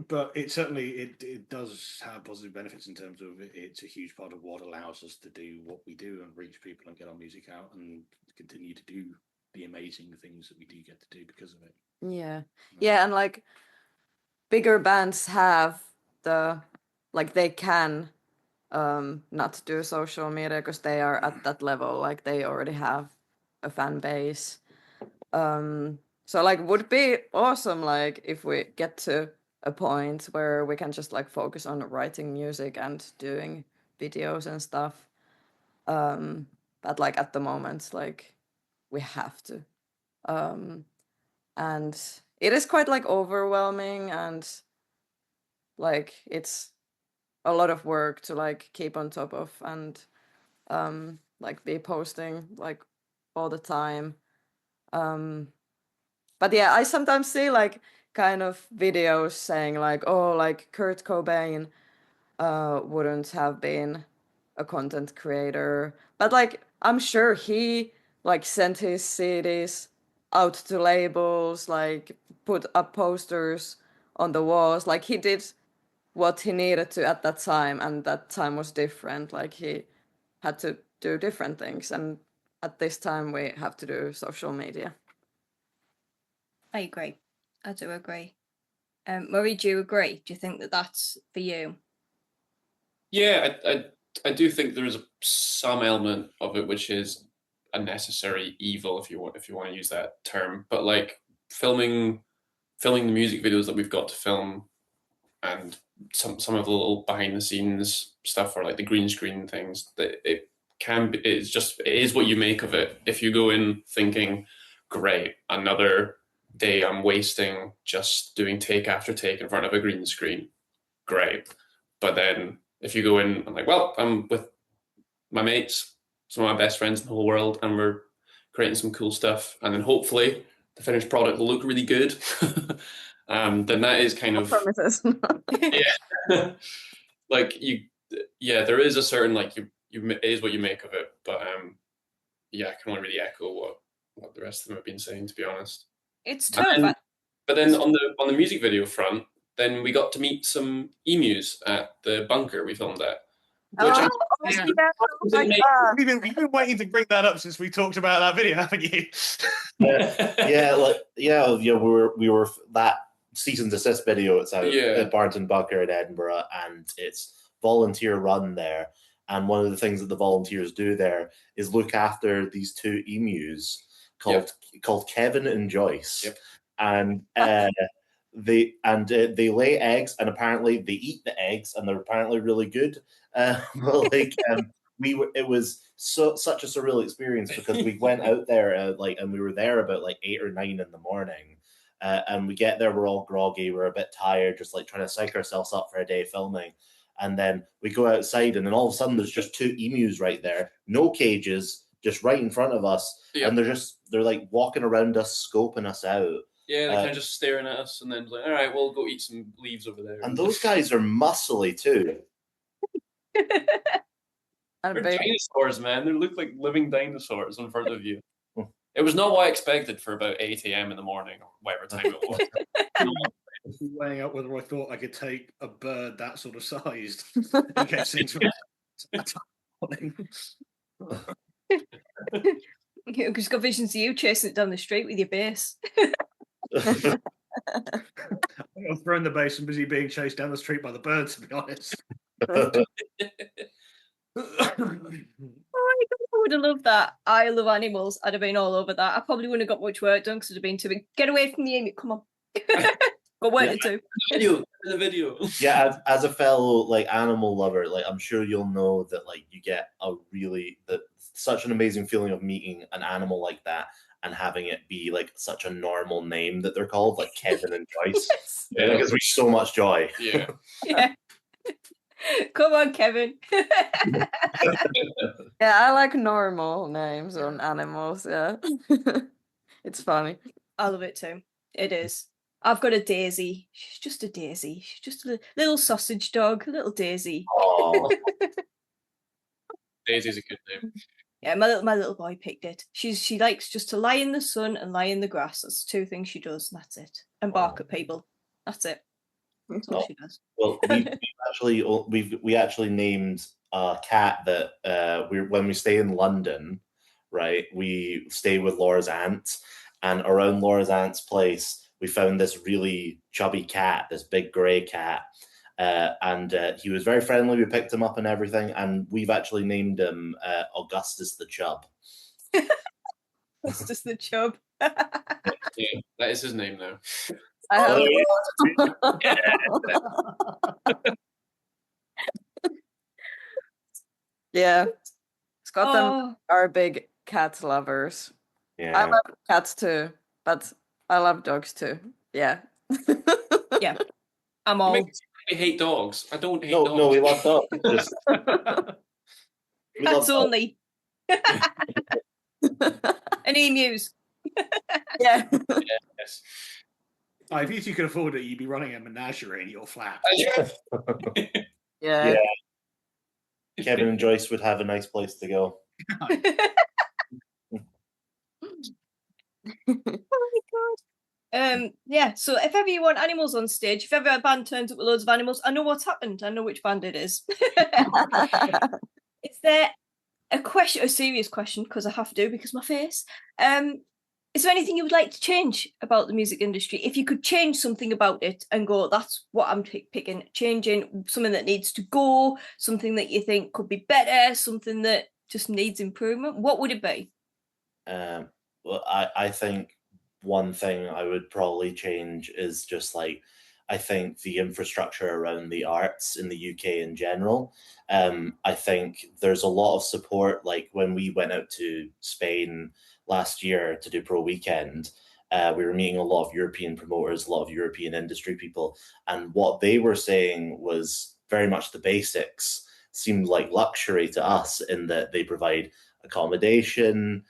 But it certainly it does have positive benefits in terms of it's a huge part of what allows us to do what we do and reach people and get our music out and continue to do the amazing things that we do get to do because of it. Yeah, and like bigger bands have they can not do social media because they are at that level, like they already have a fan base. So like would be awesome like if we get to a point where we can just like focus on writing music and doing videos and stuff. But like at the moment, like we have to. And it is quite like overwhelming, and like it's a lot of work to like keep on top of and like be posting like all the time. But yeah, I sometimes see like kind of videos saying like, oh, like Kurt Cobain wouldn't have been a content creator, but like I'm sure he like sent his CDs out to labels, like put up posters on the walls, like he did what he needed to at that time, and that time was different. Like he had to do different things, and at this time we have to do social media. I agree. I do agree. Murray, do you agree? Do you think that that's for you? Yeah, I do think there is some element of it which is a necessary evil, if you want to use that term. But like filming the music videos that we've got to film, and some of the little behind the scenes stuff, or like the green screen things, that it is what you make of it. If you go in thinking, great, another day I'm wasting just doing take after take in front of a green screen, great. But then if you go in and like, well, I'm with my mates, some of my best friends in the whole world, and we're creating some cool stuff, and then hopefully the finished product will look really good, then that is kind of promises. yeah. Like there is a certain like you it is what you make of it, but I can only really echo what the rest of them have been saying, to be honest. It's tough. But then on the music video front, then we got to meet some emus at the bunker we filmed at. We've been waiting to bring that up since we talked about that video, haven't you? We were that cease and desist video. It's out at Barton Bunker in Edinburgh, and it's volunteer run there. And one of the things that the volunteers do there is look after these two emus called Kevin and Joyce, and they lay eggs, and apparently they eat the eggs, and they're apparently really good. it was such a surreal experience because we went out there and we were there about like 8 or 9 in the morning. And we get there, we're all groggy, we're a bit tired, just like trying to psych ourselves up for a day filming. And then we go outside, and then all of a sudden there's just 2 emus right there, no cages, just right in front of us. Yep. And they're like walking around us, scoping us out. Yeah, they're kind of just staring at us, and then like, all right, we'll go eat some leaves over there. And those guys are muscly too. They're dinosaurs, man. They look like living dinosaurs in front of you. It was not what I expected for about 8 a.m. in the morning, or whatever time it was. Weighing up whether I thought I could take a bird that sort of sized in case things You've just got visions of you chasing it down the street with your base. I'm throwing the base and busy being chased down the street by the birds, to be honest. Oh my God, I would have loved that. I love animals. I'd have been all over that. I probably wouldn't have got much work done because I'd have been too big. Get away from the emu. Come on. Got work to do. The video. Yeah, as a fellow like animal lover, like I'm sure you'll know that like you get such an amazing feeling of meeting an animal like that and having it be like such a normal name that they're called, like Kevin and Joyce. Yeah, it gives me so much joy. Yeah. Yeah. Come on, Kevin. Yeah, I like normal names on animals. Yeah, it's funny. I love it too. It is. I've got a Daisy. She's just a Daisy. She's just a little sausage dog, a little Daisy. Oh. Daisy's a good name. Yeah, my little boy picked it. She likes just to lie in the sun and lie in the grass. That's 2 things she does, and that's it. And bark at people. That's it. That's all she does. Well, we actually named a cat that when we stay in London, right? We stay with Laura's aunt, and around Laura's aunt's place, we found this really chubby cat, this big grey cat. And he was very friendly. We picked him up and everything, and we've actually named him Augustus the Chub. Augustus the Chub. Yeah, that is his name now. Yeah, Scott and are big cat lovers. Yeah, I love cats too, but I love dogs too. Yeah. Yeah, I'm all. I hate dogs. I don't hate dogs. No, we love dogs. Just... Cats only. And emus. Yeah. Yes. If you 2 could afford it, you'd be running a menagerie in your flat. Yeah. Kevin and Joyce would have a nice place to go. Oh my God. Yeah, so if ever you want animals on stage, if ever a band turns up with loads of animals, I know what's happened. I know which band it is. Is there a serious question, because I have to, because my face. Is there anything you would like to change about the music industry? If you could change something about it and go, that's what I'm picking, changing something that needs to go, something that you think could be better, something that just needs improvement, what would it be? Well, I think one thing I would probably change is just like, I think the infrastructure around the arts in the UK in general. I think there's a lot of support. Like when we went out to Spain last year to do Pro Weekend, we were meeting a lot of European promoters, a lot of European industry people. And what they were saying was very much the basics seemed like luxury to us in that they provide accommodation,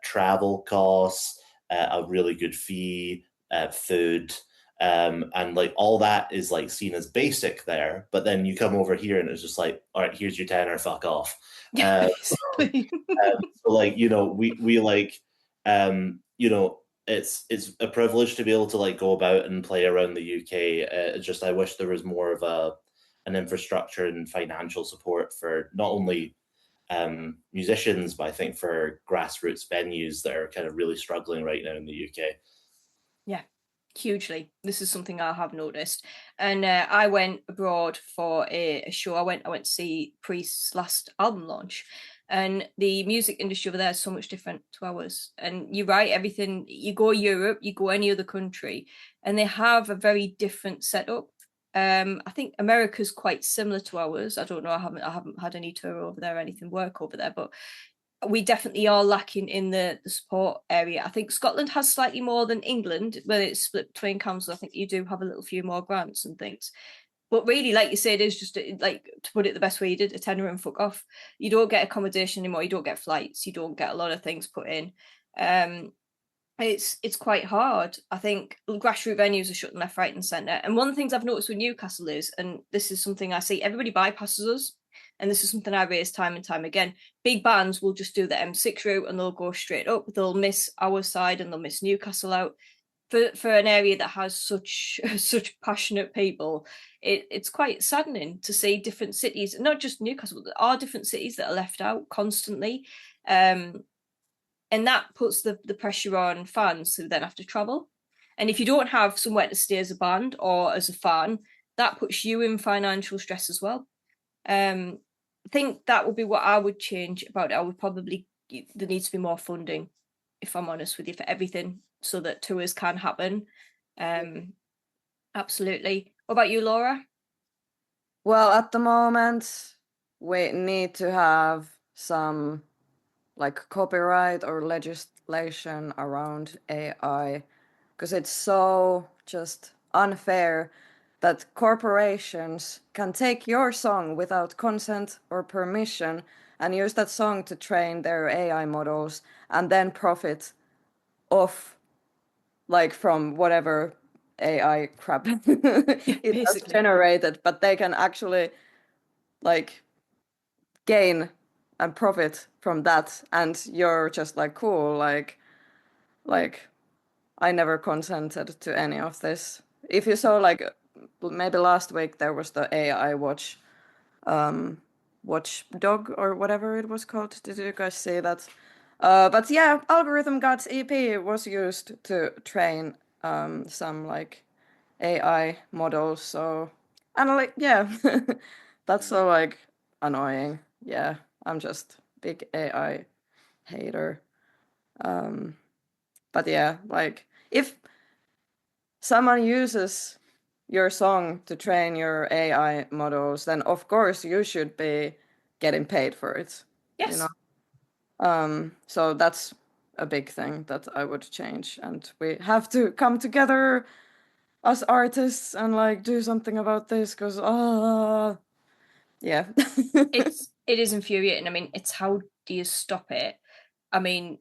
travel costs, a really good fee, food, and like all that is like seen as basic there. But then you come over here and it's just like, all right, here's your tenner, fuck off. So like, you know, we like, you know, it's a privilege to be able to like go about and play around the UK. Just I wish there was more of an infrastructure and financial support for not only musicians, but I think for grassroots venues that are kind of really struggling right now in the UK. Yeah, hugely. This is something I have noticed. And I went abroad for a show. I went to see Priest's last album launch, and the music industry over there is so much different to ours. And you're right, everything, you go Europe, you go any other country, and they have a very different setup. I think America's quite similar to ours. I don't know. I haven't had any tour over there or anything work over there, but we definitely are lacking in the support area. I think Scotland has slightly more than England, where it's split between councils. I think you do have a little few more grants and things. But really, like you say, it is just like, to put it the best way, you did a tenner and fuck off. You don't get accommodation anymore. You don't get flights. You don't get a lot of things put in. It's quite hard. I think grassroots venues are shutting left, right, and centre. And one of the things I've noticed with Newcastle is, and this is something I see, everybody bypasses us. And this is something I raise time and time again. Big bands will just do the M6 route and they'll go straight up. They'll miss our side and they'll miss Newcastle out. For an area that has such passionate people, it's quite saddening to see different cities, not just Newcastle, but there are different cities that are left out constantly. And that puts the pressure on fans who then have to travel. And if you don't have somewhere to stay as a band or as a fan, that puts you in financial stress as well. I think that would be what I would change about it. I would probably, there needs to be more funding, if I'm honest with you, for everything, so that tours can happen. Absolutely. What about you, Laura? Well, at the moment, we need to have some like copyright or legislation around AI, because it's so just unfair that corporations can take your song without consent or permission and use that song to train their AI models and then profit off like from whatever AI crap it has generated, but they can actually like gain and profit from that, and you're just like, cool, like I never consented to any of this. If you saw, like, maybe last week there was the AI watchdog or whatever it was called. Did you guys see that? But yeah, Algorithm Gods EP was used to train some like AI models. So, and like, yeah, that's so like annoying. Yeah, I'm just big AI hater. But yeah, like if someone uses your song to train your AI models, then of course you should be getting paid for it. Yes. You know? So that's a big thing that I would change, and we have to come together as artists and like do something about this, because yeah. it is infuriating. I mean, it's how do you stop it? I mean,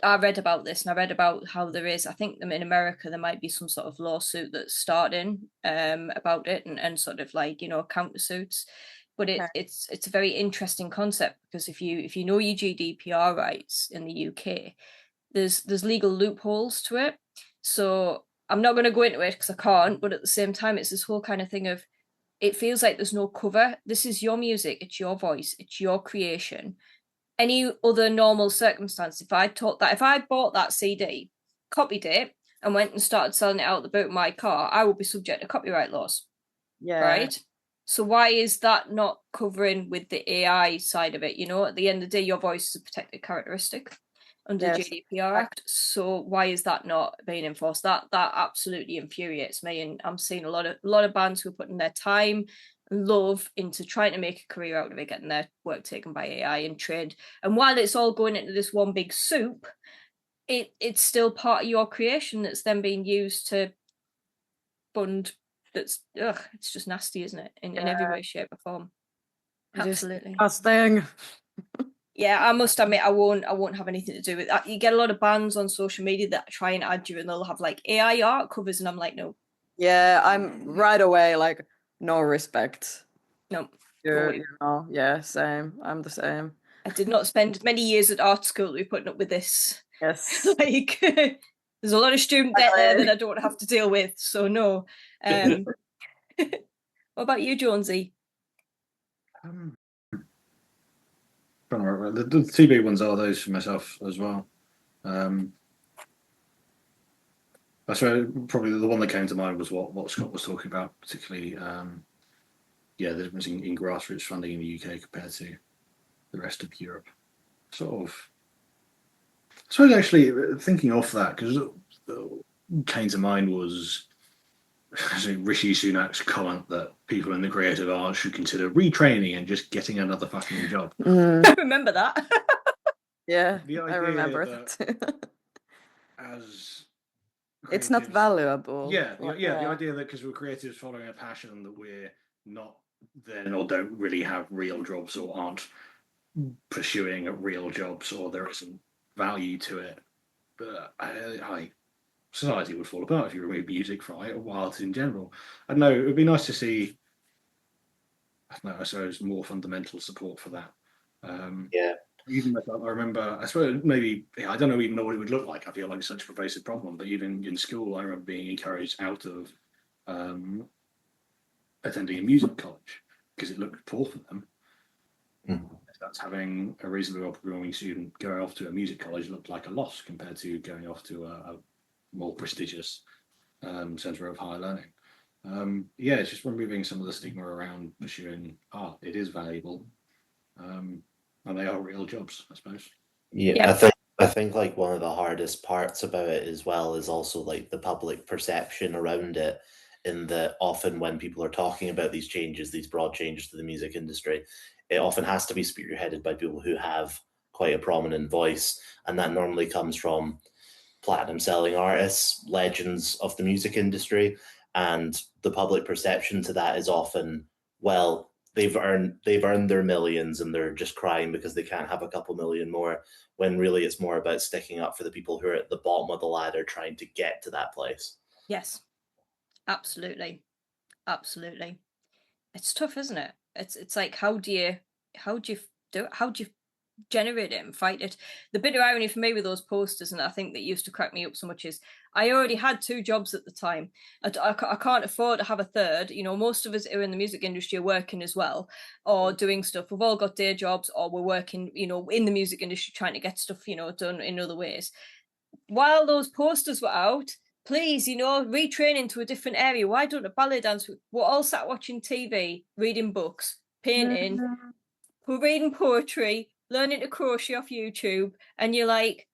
I read about this, and I read about how there is, I think in America there might be some sort of lawsuit that's starting about it, and sort of like, you know, countersuits. But it's a very interesting concept, because if you know your GDPR rights in the UK, there's legal loopholes to it. So I'm not going to go into it because I can't, but at the same time, it's this whole kind of thing of, it feels like there's no cover. This is your music, it's your voice, it's your creation. Any other normal circumstance, if I bought that CD, copied it, and went and started selling it out the boot of my car, I would be subject to copyright laws. Yeah. Right? So why is that not covering with the AI side of it? You know, at the end of the day, your voice is a protected characteristic under the GDPR Act. So why is that not being enforced? That absolutely infuriates me. And I'm seeing a lot of bands who are putting their time and love into trying to make a career out of it, getting their work taken by AI and trained. And while it's all going into this one big soup, it's still part of your creation that's then being used to fund. It's just nasty, isn't it? In every way, shape, or form. Absolutely. Disgusting. Yeah, I must admit, I won't have anything to do with that. You get a lot of bands on social media that try and add you, and they'll have like AI art covers, and I'm like, no. Yeah, I'm right away like, no respect. No. You know, yeah, same. I'm the same. I did not spend many years at art school to be putting up with this. Yes. Like, there's a lot of student debt there that I don't have to deal with, so no. What about you, Jonesy? The two big ones are those for myself as well. That's where probably the one that came to mind was what Scott was talking about, particularly the difference in grassroots funding in the UK compared to the rest of Europe. Sort of. I suppose actually thinking off that, because what came to mind was Rishi Sunak's comment that people in the creative arts should consider retraining and just getting another fucking job. I remember that. Yeah, The I idea remember that that. as It's not creatives- valuable. Yeah, the Yeah. idea that because we're creatives following a passion that we're not then or don't really have real jobs or aren't pursuing real jobs or there isn't value to it. But society would fall apart if you remove music from it or art in general. I don't know, it would be nice to see, I don't know, I suppose more fundamental support for that. Yeah. Even I remember, I suppose maybe, I don't know even know what it would look like. I feel like it's such a pervasive problem, but even in school, I remember being encouraged out of attending a music college because it looked poor for them. That's having a reasonably well-performing student go off to a music college looked like a loss compared to going off to a more prestigious centre of higher learning. It's just removing some of the stigma around pursuing art. It is valuable, and they are real jobs, I suppose. Yeah, I think like one of the hardest parts about it as well is also like the public perception around it, in that often when people are talking about these changes, these broad changes to the music industry, it often has to be spearheaded by people who have quite a prominent voice, and that normally comes from platinum selling artists, legends of the music industry, and the public perception to that is often, well, they've earned their millions and they're just crying because they can't have a couple million more, when really it's more about sticking up for the people who are at the bottom of the ladder trying to get to that place. Yes, absolutely. It's tough, isn't it? It's like how do you do it? How do you generate it and fight it? The bitter irony for me with those posters, and I think that used to crack me up so much, is I already had 2 jobs at the time. I can't afford to have a third. You know, most of us who are in the music industry are working as well, or doing stuff. We've all got day jobs, or we're working, you know, in the music industry trying to get stuff, you know, done in other ways. While those posters were out, please, you know, retrain into a different area. Why don't a ballet dance? We're all sat watching TV, reading books, painting, we're reading poetry, learning to crochet off YouTube, and you're like,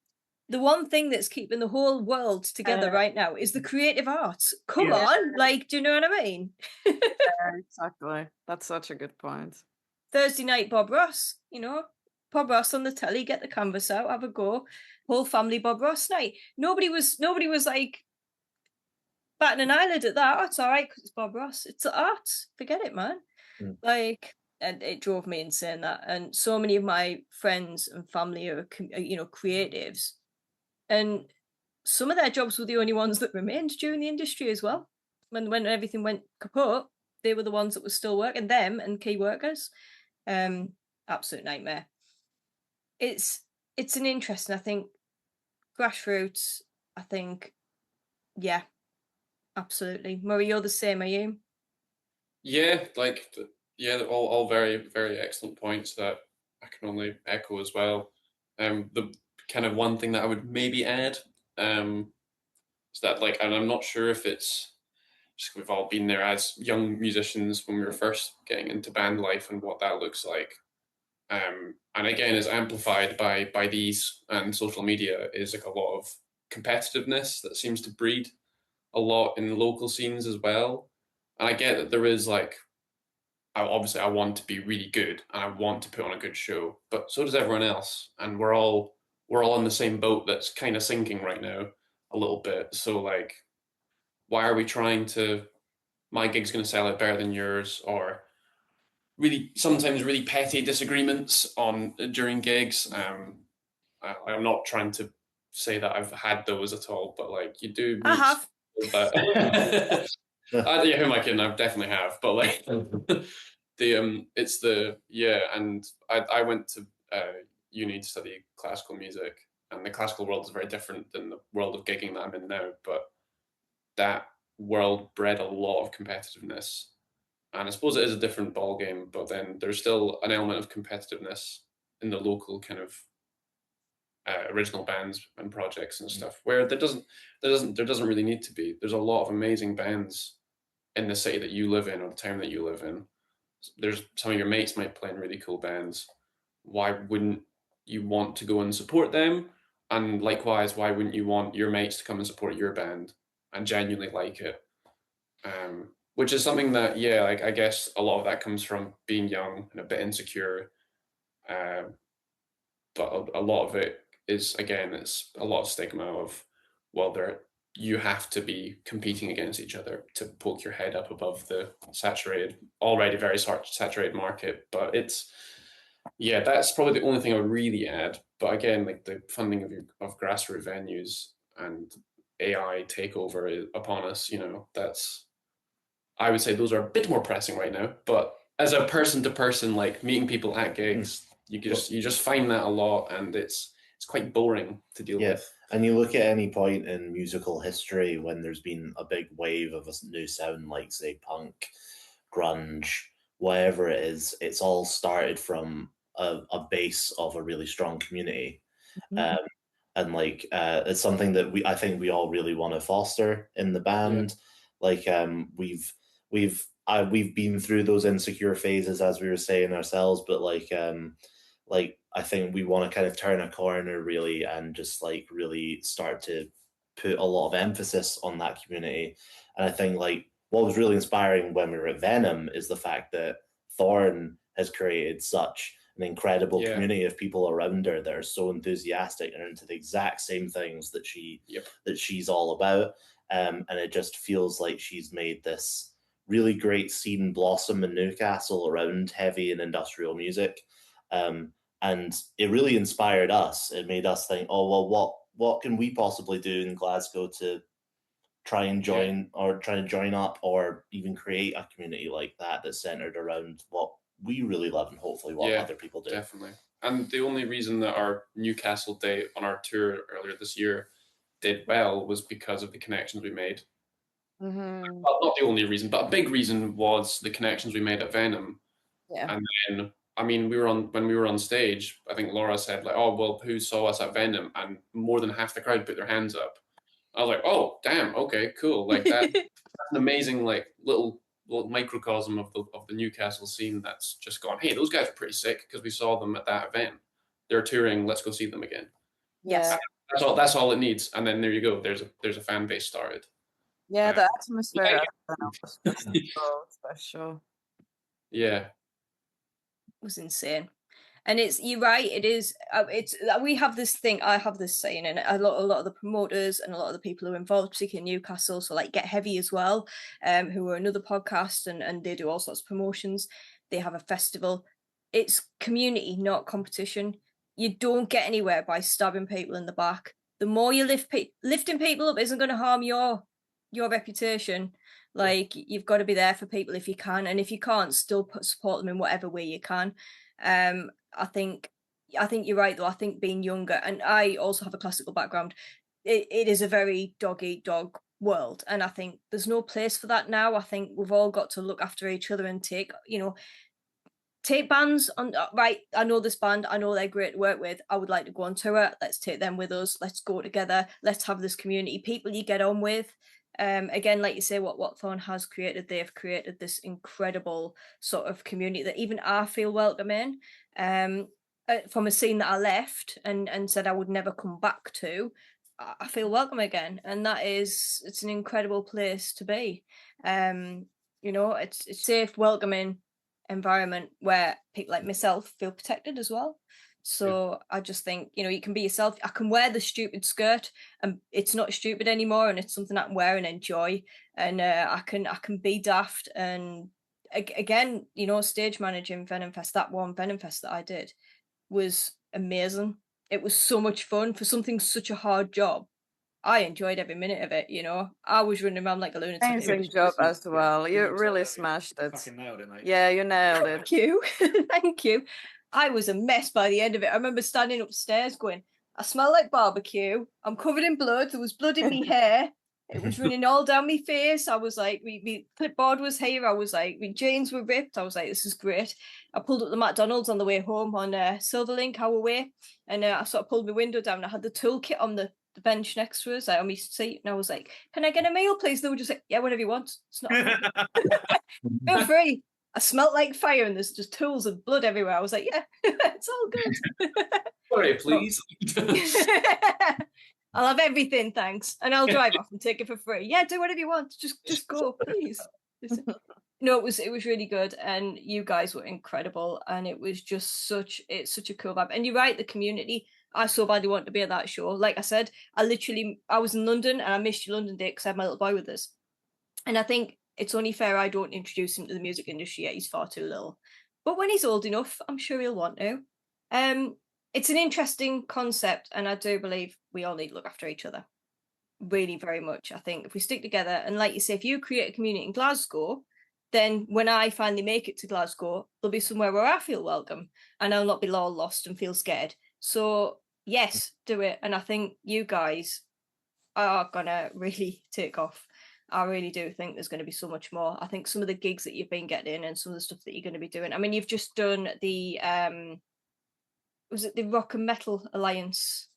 the one thing that's keeping the whole world together right now is the creative arts. Come on, like, do you know what I mean? Exactly. That's such a good point. Thursday night, Bob Ross, you know, Bob Ross on the telly, get the canvas out, have a go. Whole family Bob Ross night. Nobody was like batting an eyelid at that. Oh, it's all right because it's Bob Ross. It's art. Forget it, man. Like, and it drove me insane that. And so many of my friends and family are, you know, creatives, and some of their jobs were the only ones that remained during the industry as well. When everything went kaput, they were the ones that were still working. Them and key workers. Absolute nightmare. It's an interesting, I think, grassroots. I think, yeah, absolutely. Murray, you're the same, are you? Yeah, like all very very excellent points that I can only echo as well. The kind of one thing that I would maybe add is that, like, and I'm not sure if it's just we've all been there as young musicians when we were first getting into band life and what that looks like. And again, is amplified by these and social media, is like a lot of competitiveness that seems to breed a lot in local scenes as well. And I get that there is like, obviously I want to be really good and I want to put on a good show, but so does everyone else, and we're all on the same boat that's kind of sinking right now a little bit. So like, why are we trying to? My gig's going to sell out better than yours, or really sometimes really petty disagreements on during gigs. I'm not trying to say that I've had those at all, but like you do. I have. That. Yeah, who am I kidding? I definitely have, but like it's the and I went to uni to study classical music, and the classical world is very different than the world of gigging that I'm in now. But that world bred a lot of competitiveness, and I suppose it is a different ball game. But then there's still an element of competitiveness in the local kind of original bands and projects and stuff, where there doesn't really need to be. There's a lot of amazing bands in the city that you live in or the town that you live in. There's some of your mates might play in really cool bands. Why wouldn't you want to go and support them? And likewise, why wouldn't you want your mates to come and support your band and genuinely like it? which is something that, like I guess a lot of that comes from being young and a bit insecure. But a lot of it is, again, it's a lot of stigma of, well, you have to be competing against each other to poke your head up above the already very saturated market. But that's probably the only thing I would really add. But again, like the funding of grassroots venues and AI takeover upon us, I would say those are a bit more pressing right now. But as a person to person, like meeting people at gigs, you just find that a lot, and it's quite boring to deal with. And you look at any point in musical history when there's been a big wave of a new sound, like say punk, grunge, whatever it is, it's all started from a base of a really strong community. And like it's something that I think we all really want to foster in the band. Like we've been through those insecure phases, as we were saying ourselves, but like I think we want to kind of turn a corner really and just like really start to put a lot of emphasis on that community. And I think like what was really inspiring when we were at Venom is the fact that Thorn has created such an incredible community of people around her that are so enthusiastic and into the exact same things that she's all about. And it just feels like she's made this really great scene blossom in Newcastle around heavy and industrial music. And it really inspired us. It made us think, oh, well, what can we possibly do in Glasgow to try and join up or even create a community like that that's centered around what we really love and hopefully what other people do. Definitely. And the only reason that our Newcastle date on our tour earlier this year did well was because of the connections we made. Mm-hmm. Well, not the only reason, but a big reason was the connections we made at Venom. Yeah. And then, I mean, when we were on stage, I think Laura said like, "Oh, well, who saw us at Venom?" And more than half the crowd put their hands up. I was like, "Oh, damn, okay, cool." Like that's an amazing like little microcosm of the Newcastle scene that's just gone, "Hey, those guys are pretty sick because we saw them at that event. They're touring. Let's go see them again." Yes. That's all it needs, and then there you go. There's a fan base started. Yeah, the atmosphere at Venom was just so special. Yeah. It was insane. And you're right, it is, we have this thing, I have this saying, and a lot of the promoters and a lot of the people who are involved, particularly in Newcastle, so like Get Heavy as well, who are another podcast, and they do all sorts of promotions. They have a festival. It's community, not competition. You don't get anywhere by stabbing people in the back. The more you lifting people up isn't going to harm your reputation. Like, you've got to be there for people if you can, and if you can't, still support them in whatever way you can. I think you're right though. I think being younger, and I also have a classical background, it is a very dog-eat-dog world, and I think there's no place for that now. I think we've all got to look after each other and take bands on, right, I know this band, I know they're great to work with, I would like to go on tour, let's take them with us, let's go together, let's have this community, people you get on with. Again, like you say, what Thorn has created, they've created this incredible sort of community that even I feel welcome in. From a scene that I left and said I would never come back to, I feel welcome again, and it's an incredible place to be. It's a safe, welcoming environment where people like myself feel protected as well. So I just think, you can be yourself. I can wear the stupid skirt and it's not stupid anymore, and it's something I can wear and enjoy, and I can be daft. And again, stage managing Venom Fest, that one Venom Fest that I did was amazing. It was so much fun for something such a hard job. I enjoyed every minute of it, I was running around like a lunatic. Amazing job as well. You really smashed it. Fucking nailed it, mate. Yeah, you nailed it. Thank you. Thank you. I was a mess by the end of it. I remember standing upstairs going, I smell like barbecue. I'm covered in blood. There was blood in my hair. It was running all down my face. I was like, my clipboard was here. I was like, my jeans were ripped. I was like, this is great. I pulled up the McDonald's on the way home on Silverlink, our way. And I sort of pulled my window down. I had the toolkit on the bench next to us, like on my seat. And I was like, can I get a meal, please? They were just like, yeah, whatever you want. It's not feel free. I smelt like fire and there's just tools and blood everywhere. I was like, yeah, it's all good. Sorry, please. I'll have everything, thanks. And I'll drive off and take it for free. Yeah, do whatever you want. Just go, please. No, it was really good, and you guys were incredible, and it was just such a cool vibe. And you're right, the community. I so badly wanted to be at that show. Like I said, I was in London and I missed your London date because I had my little boy with us. And I think it's only fair I don't introduce him to the music industry yet. He's far too little. But when he's old enough, I'm sure he'll want to. It's an interesting concept, and I do believe we all need to look after each other. Really, very much. I think if we stick together, and like you say, if you create a community in Glasgow, then when I finally make it to Glasgow, there'll be somewhere where I feel welcome and I'll not be all lost and feel scared. So yes, do it. And I think you guys are gonna really take off. I really do think there's going to be so much more. I think some of the gigs that you've been getting and some of the stuff that you're going to be doing. I mean, you've just done the was it the Rock and Metal Alliance?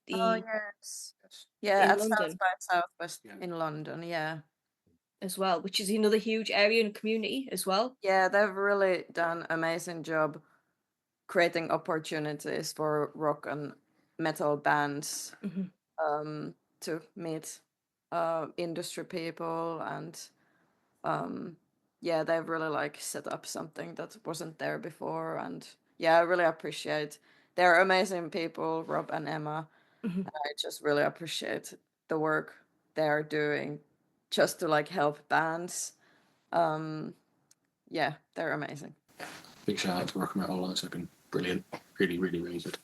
Yes. Yeah, in at South London. by Southwest in London, yeah. As well, which is another huge area and community as well. Yeah, they've really done amazing job creating opportunities for rock and metal bands to meet industry people, and yeah, they've really like set up something that wasn't there before, and yeah, I really appreciate. They're amazing people, Rob and Emma. And I just really appreciate the work they're doing just to like help bands. Yeah, they're amazing. Big shout out to Rock and Metal Alliance. They've been brilliant. Really, really, really good.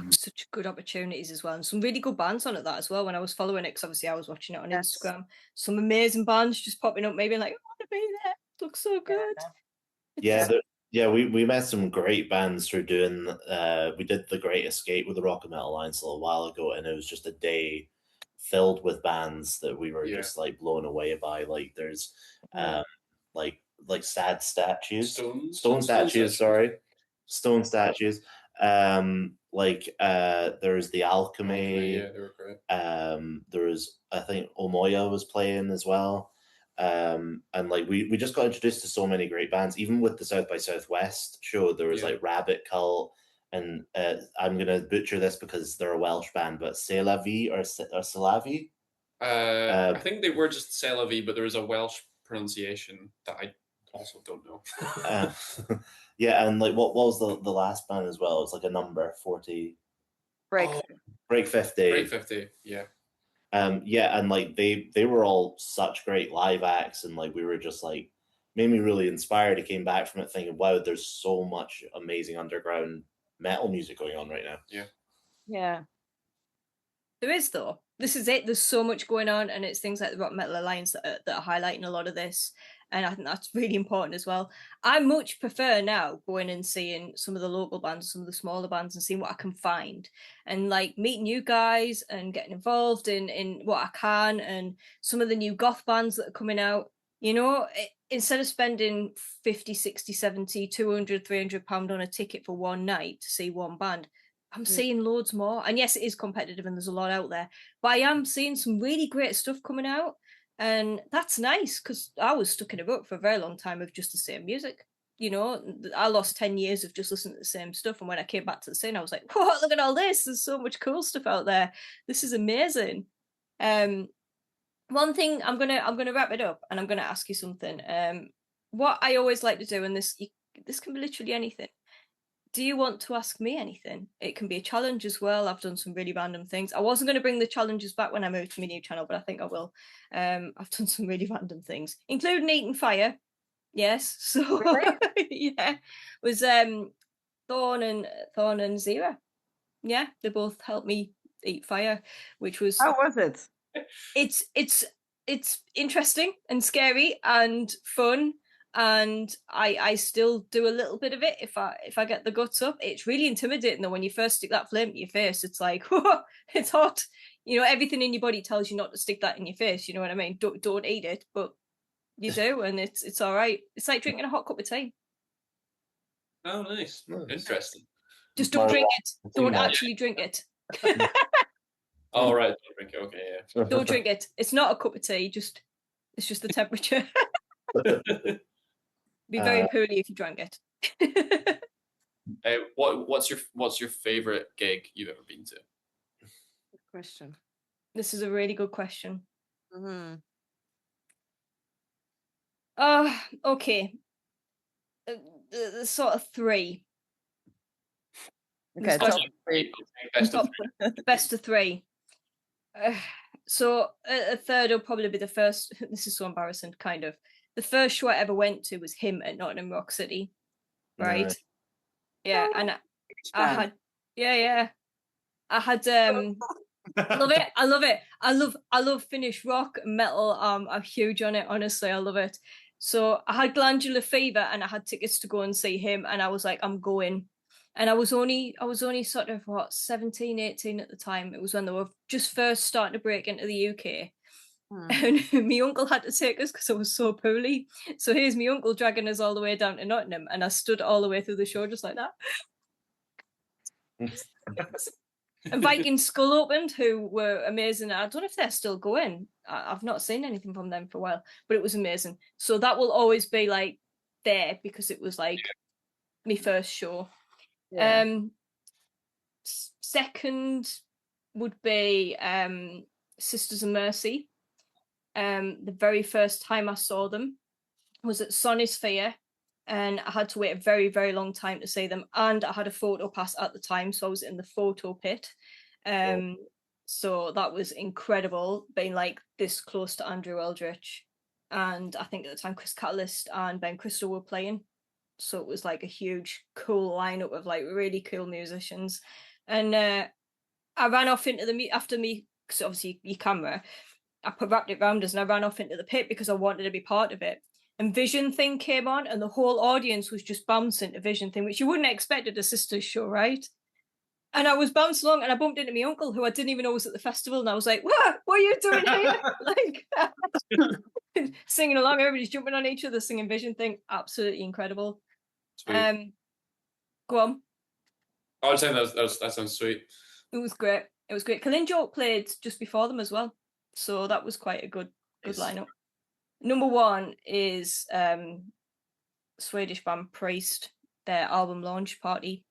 Such good opportunities as well, and some really good bands on it that as well. When I was following it, because obviously I was watching it on Instagram, some amazing bands just popping up, maybe like, I want to be there. It looks so good. Yeah, we met some great bands through doing. We did the Great Escape with the Rock and Metal Alliance a little while ago, and it was just a day filled with bands that we were just like blown away by. Like there's like sad statues, stone statues. Sorry, stone statues. There's the Alchemy. Yeah, they were great. There was, I think, Omoya was playing as well. And like we just got introduced to so many great bands. Even with the South by Southwest show, there was like Rabbit Cult, and I'm gonna butcher this because they're a Welsh band, but C'est La Vie or C'est La Vie. I think they were just C'est La Vie, but there is a Welsh pronunciation that I also don't know. Yeah, and like what was the last band as well? It's like a number 40. Break 50. Break 50, yeah. Yeah, and like they were all such great live acts, and like we were just like made me really inspired. I came back from it thinking, wow, there's so much amazing underground metal music going on right now. Yeah. There is, though. This is it. There's so much going on, and it's things like the Rock Metal Alliance that are highlighting a lot of this. And I think that's really important as well. I much prefer now going and seeing some of the local bands, some of the smaller bands, and seeing what I can find, and like meeting you guys and getting involved in what I can, and some of the new goth bands that are coming out. You know, instead of spending 50, 60, 70, 200, 300 pound on a ticket for one night to see one band, I'm seeing loads more. And yes, it is competitive and there's a lot out there, but I am seeing some really great stuff coming out. And that's nice, because I was stuck in a rut for a very long time of just the same music. You know, I lost 10 years of just listening to the same stuff. And when I came back to the scene, I was like, what, look at all this. There's so much cool stuff out there. This is amazing. One thing, I'm gonna wrap it up, and I'm gonna ask you something. What I always like to do, and this can be literally anything. Do you want to ask me anything? It can be a challenge as well. I've done some really random things. I wasn't going to bring the challenges back when I moved to my new channel, but I think I will. I've done some really random things, including eating fire. Yes. So yeah, was Thorn and Zira. Yeah, they both helped me eat fire, which was. How was it? It's interesting and scary and fun. And I still do a little bit of it if I get the guts up. It's really intimidating though when you first stick that flame to your face. It's like, whoa, it's hot. You know, everything in your body tells you not to stick that in your face. You know what I mean? Don't eat it, but you do, and it's all right. It's like drinking a hot cup of tea. Oh, nice. Interesting. Just don't drink it. Don't actually drink it. Oh, right. Don't drink it. Okay, yeah. Don't drink it. It's not a cup of tea. It's just the temperature. Be very poorly if you drank it. What's your favorite gig you've ever been to? question. This is a really good question. Mm-hmm. Okay. Sort of 3. Okay, Start- top 3. Best of 3. Best of 3. So a third will probably be the first. This is so embarrassing, kind of. The first show I ever went to was him at Nottingham Rock City, right? Nice. Yeah, and I had, yeah. I had love it. I love it. I love Finnish rock and metal. I'm huge on it. Honestly, I love it. So I had glandular fever and I had tickets to go and see him, and I was like, I'm going. And I was only sort of 17, 18 at the time. It was when they were just first starting to break into the UK. And my uncle had to take us because I was so poorly. So here's my uncle dragging us all the way down to Nottingham, and I stood all the way through the show just like that. And Viking Skull opened, who were amazing. I don't know if they're still going. I've not seen anything from them for a while, but it was amazing. So that will always be like there because it was like my first show. Yeah. Second would be Sisters of Mercy. The very first time I saw them was at Sonisphere, and I had to wait a very, very long time to see them. And I had a photo pass at the time, so I was in the photo pit. So that was incredible, being like this close to Andrew Eldritch. And I think at the time Chris Catalyst and Ben Crystal were playing. So it was like a huge, cool lineup of like really cool musicians. And I ran off into the after me, because obviously your camera, I wrapped it round us and I ran off into the pit because I wanted to be part of it. And Vision Thing came on and the whole audience was just bouncing to Vision Thing, which you wouldn't expect at a sisters show, right? And I was bouncing along and I bumped into my uncle, who I didn't even know was at the festival, and I was like, what are you doing here? Like singing along, everybody's jumping on each other, singing Vision Thing. Absolutely incredible. Sweet. Go on. I would say that sounds sweet. It was great. It was great. Kalinjo played just before them as well. So that was quite a good lineup. Number 1 is Swedish band Priest, their album launch party.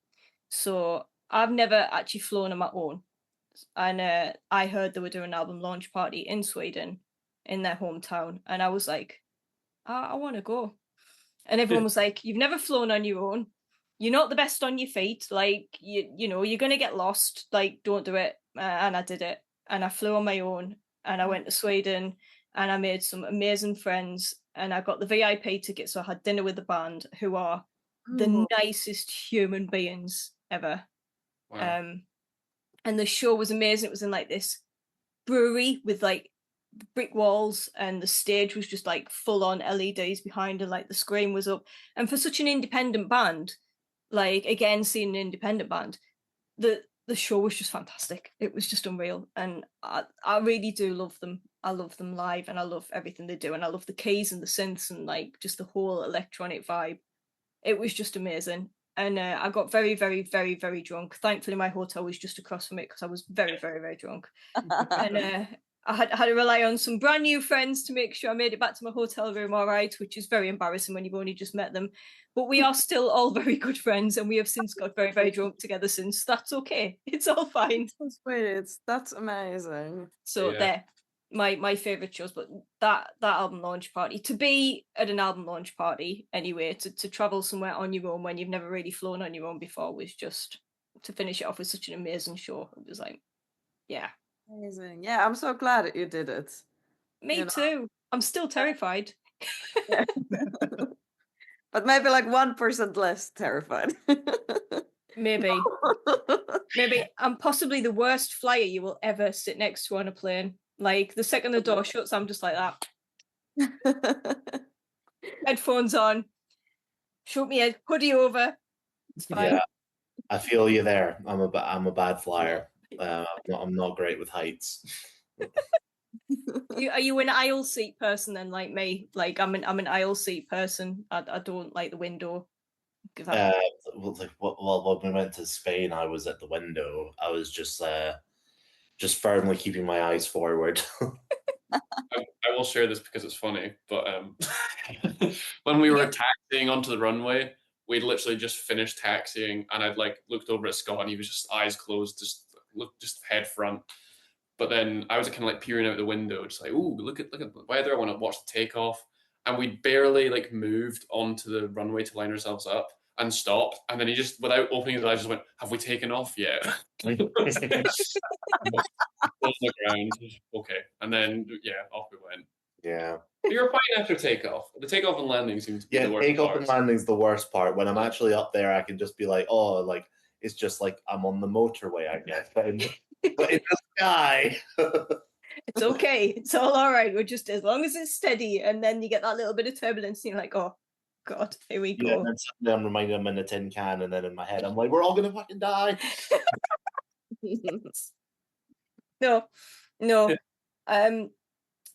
So I've never actually flown on my own. And I heard they were doing an album launch party in Sweden, in their hometown. And I was like, I want to go. And everyone was like, you've never flown on your own. You're not the best on your feet. Like, you know, you're going to get lost. Like, don't do it. And I did it. And I flew on my own. And I went to Sweden. And I made some amazing friends. And I got the VIP ticket. So I had dinner with the band, who are the nicest human beings ever. Wow. And the show was amazing. It was in like this brewery with like brick walls, and the stage was just like full on LEDs behind, and like the screen was up. And for such an independent band, like again seeing an independent band, the show was just fantastic. It was just unreal, and I really do love them. I love them live, and I love everything they do, and I love the keys and the synths and like just the whole electronic vibe. It was just amazing. And I got very, very, very, very drunk. Thankfully, my hotel was just across from it because I was very, very, very drunk. And I had to rely on some brand new friends to make sure I made it back to my hotel room all right, which is very embarrassing when you've only just met them. But we are still all very good friends, and we have since got very, very drunk together since. That's okay. It's all fine. That's sweet. That's amazing. So there, my favourite shows. But that album launch party, to be at an album launch party anyway, to travel somewhere on your own when you've never really flown on your own before, was just, to finish it off with such an amazing show. It was like, yeah. Amazing. Yeah, I'm so glad that you did it. Me too. I'm still terrified. But maybe like 1% less terrified. Maybe I'm possibly the worst flyer you will ever sit next to on a plane. Like the second the door shuts, I'm just like that. Headphones on. Shoot me a hoodie over. It's fine. Yeah, I feel you there. I'm a bad flyer. I'm not great with heights. Are you an aisle seat person then, like me? Like I'm an aisle seat person. I don't like the window. Well, when we went to Spain, I was at the window. I was just firmly keeping my eyes forward. I will share this because it's funny, but when we were taxiing onto the runway, we'd literally just finished taxiing, and I'd like looked over at Scott, and he was just eyes closed, just head front. But then I was kind of like peering out the window, just like, ooh, look at the weather. I want to watch the takeoff. And we barely like moved onto the runway to line ourselves up and stopped. And then he just, without opening his eyes, just went, "Have we taken off yet?" On the ground. Okay. And then off we went. Yeah. But you're fine after takeoff. The takeoff and landing seems to be the worst takeoff part. and landing's the worst part. When I'm actually up there, I can just be like, oh, like it's just like I'm on the motorway, I guess. But in the sky. It's okay. It's all right. We're just, as long as it's steady, and then you get that little bit of turbulence, and you're like, oh God, here we go. And then suddenly I'm reminded I'm in a tin can, and then in my head I'm like, we're all gonna fucking die. No.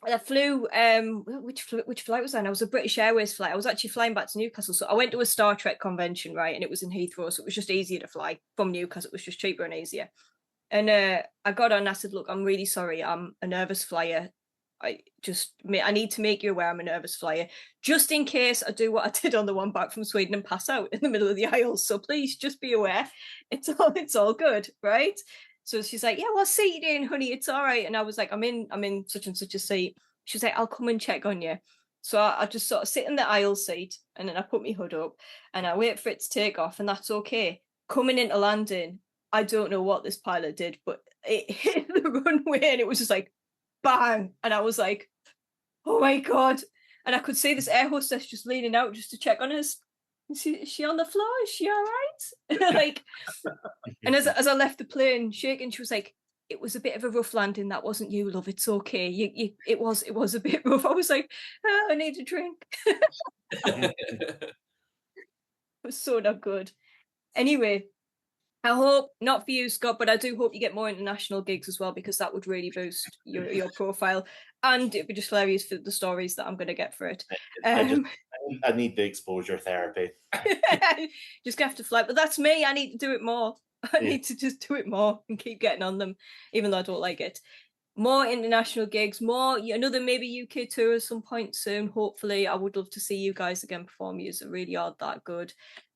I flew. Which flight was that? I was a British Airways flight. I was actually flying back to Newcastle, so I went to a Star Trek convention, right? And it was in Heathrow, so it was just easier to fly from Newcastle. It was just cheaper and easier. And I got on. And I said, "Look, I'm really sorry. I'm a nervous flyer. I need to make you aware I'm a nervous flyer, just in case I do what I did on the one back from Sweden and pass out in the middle of the aisles. So please just be aware. It's all good, right?" So she's like, "Yeah, what seat you in, honey? It's all right." And I was like, I'm in such and such a seat. She's like, "I'll come and check on you." So I just sort of sit in the aisle seat, and then I put my hood up and I wait for it to take off, and that's okay. Coming into landing, I don't know what this pilot did, but it hit the runway and it was just like bang. And I was like, oh my God. And I could see this air hostess just leaning out just to check on us. Is she on the floor? Is she all right? Like, and as I left the plane shaking, she was like, "It was a bit of a rough landing. That wasn't you, love. It's okay. It was a bit rough." I was like, "Oh, I need a drink." It was so not good. Anyway, I hope, not for you, Scott, but I do hope you get more international gigs as well, because that would really boost your profile, and it'd be just hilarious for the stories that I'm going to get for it. I need the exposure therapy. Just gonna have to fly, but that's me. I need to do it more. I need to just do it more and keep getting on them, even though I don't like it. More international gigs, more another maybe UK tour at some point soon. Hopefully, I would love to see you guys again perform. You really are that good.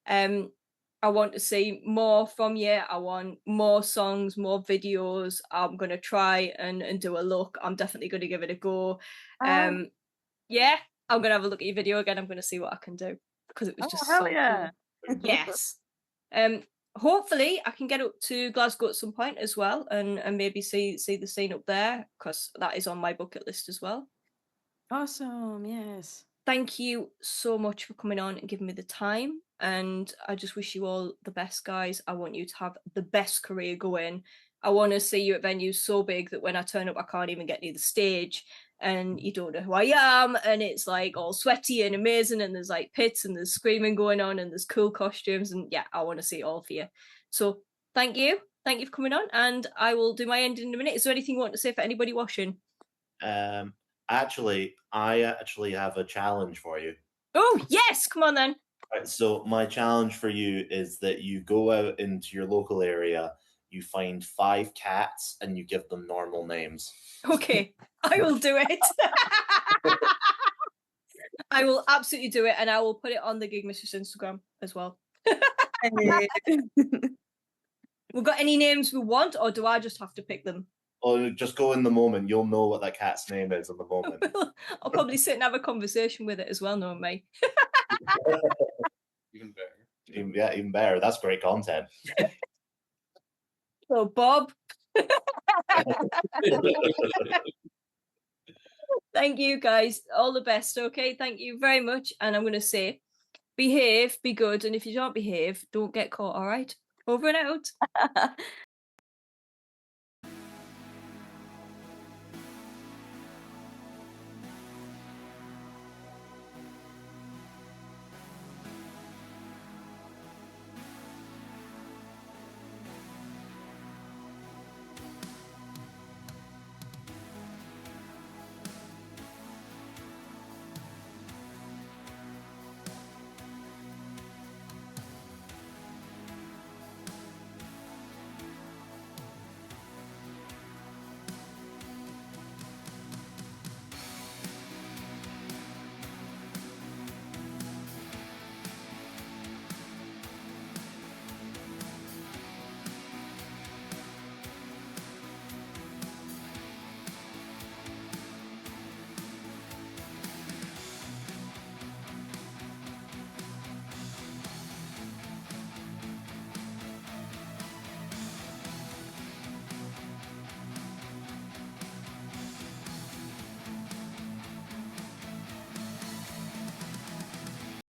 I want to see more from you. I want more songs, more videos. I'm going to try and do a look. I'm definitely going to give it a go. Yeah, I'm going to have a look at your video again. I'm going to see what I can do, because it was just so cool. Yes. Hopefully I can get up to Glasgow at some point as well, and maybe see the scene up there, because that is on my bucket list as well. Awesome. Yes. Thank you so much for coming on and giving me the time. And I just wish you all the best, guys. I want you to have the best career going. I want to see you at venues so big that when I turn up, I can't even get near the stage, and you don't know who I am, and it's like all sweaty and amazing, and there's like pits and there's screaming going on and there's cool costumes, and yeah, I want to see it all for you. So thank you for coming on, and I will do my ending in a minute. Is there anything you want to say for anybody watching? Actually, I have a challenge for you. Oh yes, come on then. Right, so my challenge for you is that you go out into your local area, you find 5 cats, and you give them normal names. Okay, I will do it. I will absolutely do it, and I will put it on the Gig Mistress Instagram as well. We've got any names we want, or do I just have to pick them? Oh, just go in the moment. You'll know what that cat's name is in the moment. I'll probably sit and have a conversation with it as well, knowing me. Even better. Even better. That's great content. So, Bob. Thank you, guys. All the best, okay? Thank you very much. And I'm going to say, behave, be good. And if you don't behave, don't get caught, all right? Over and out.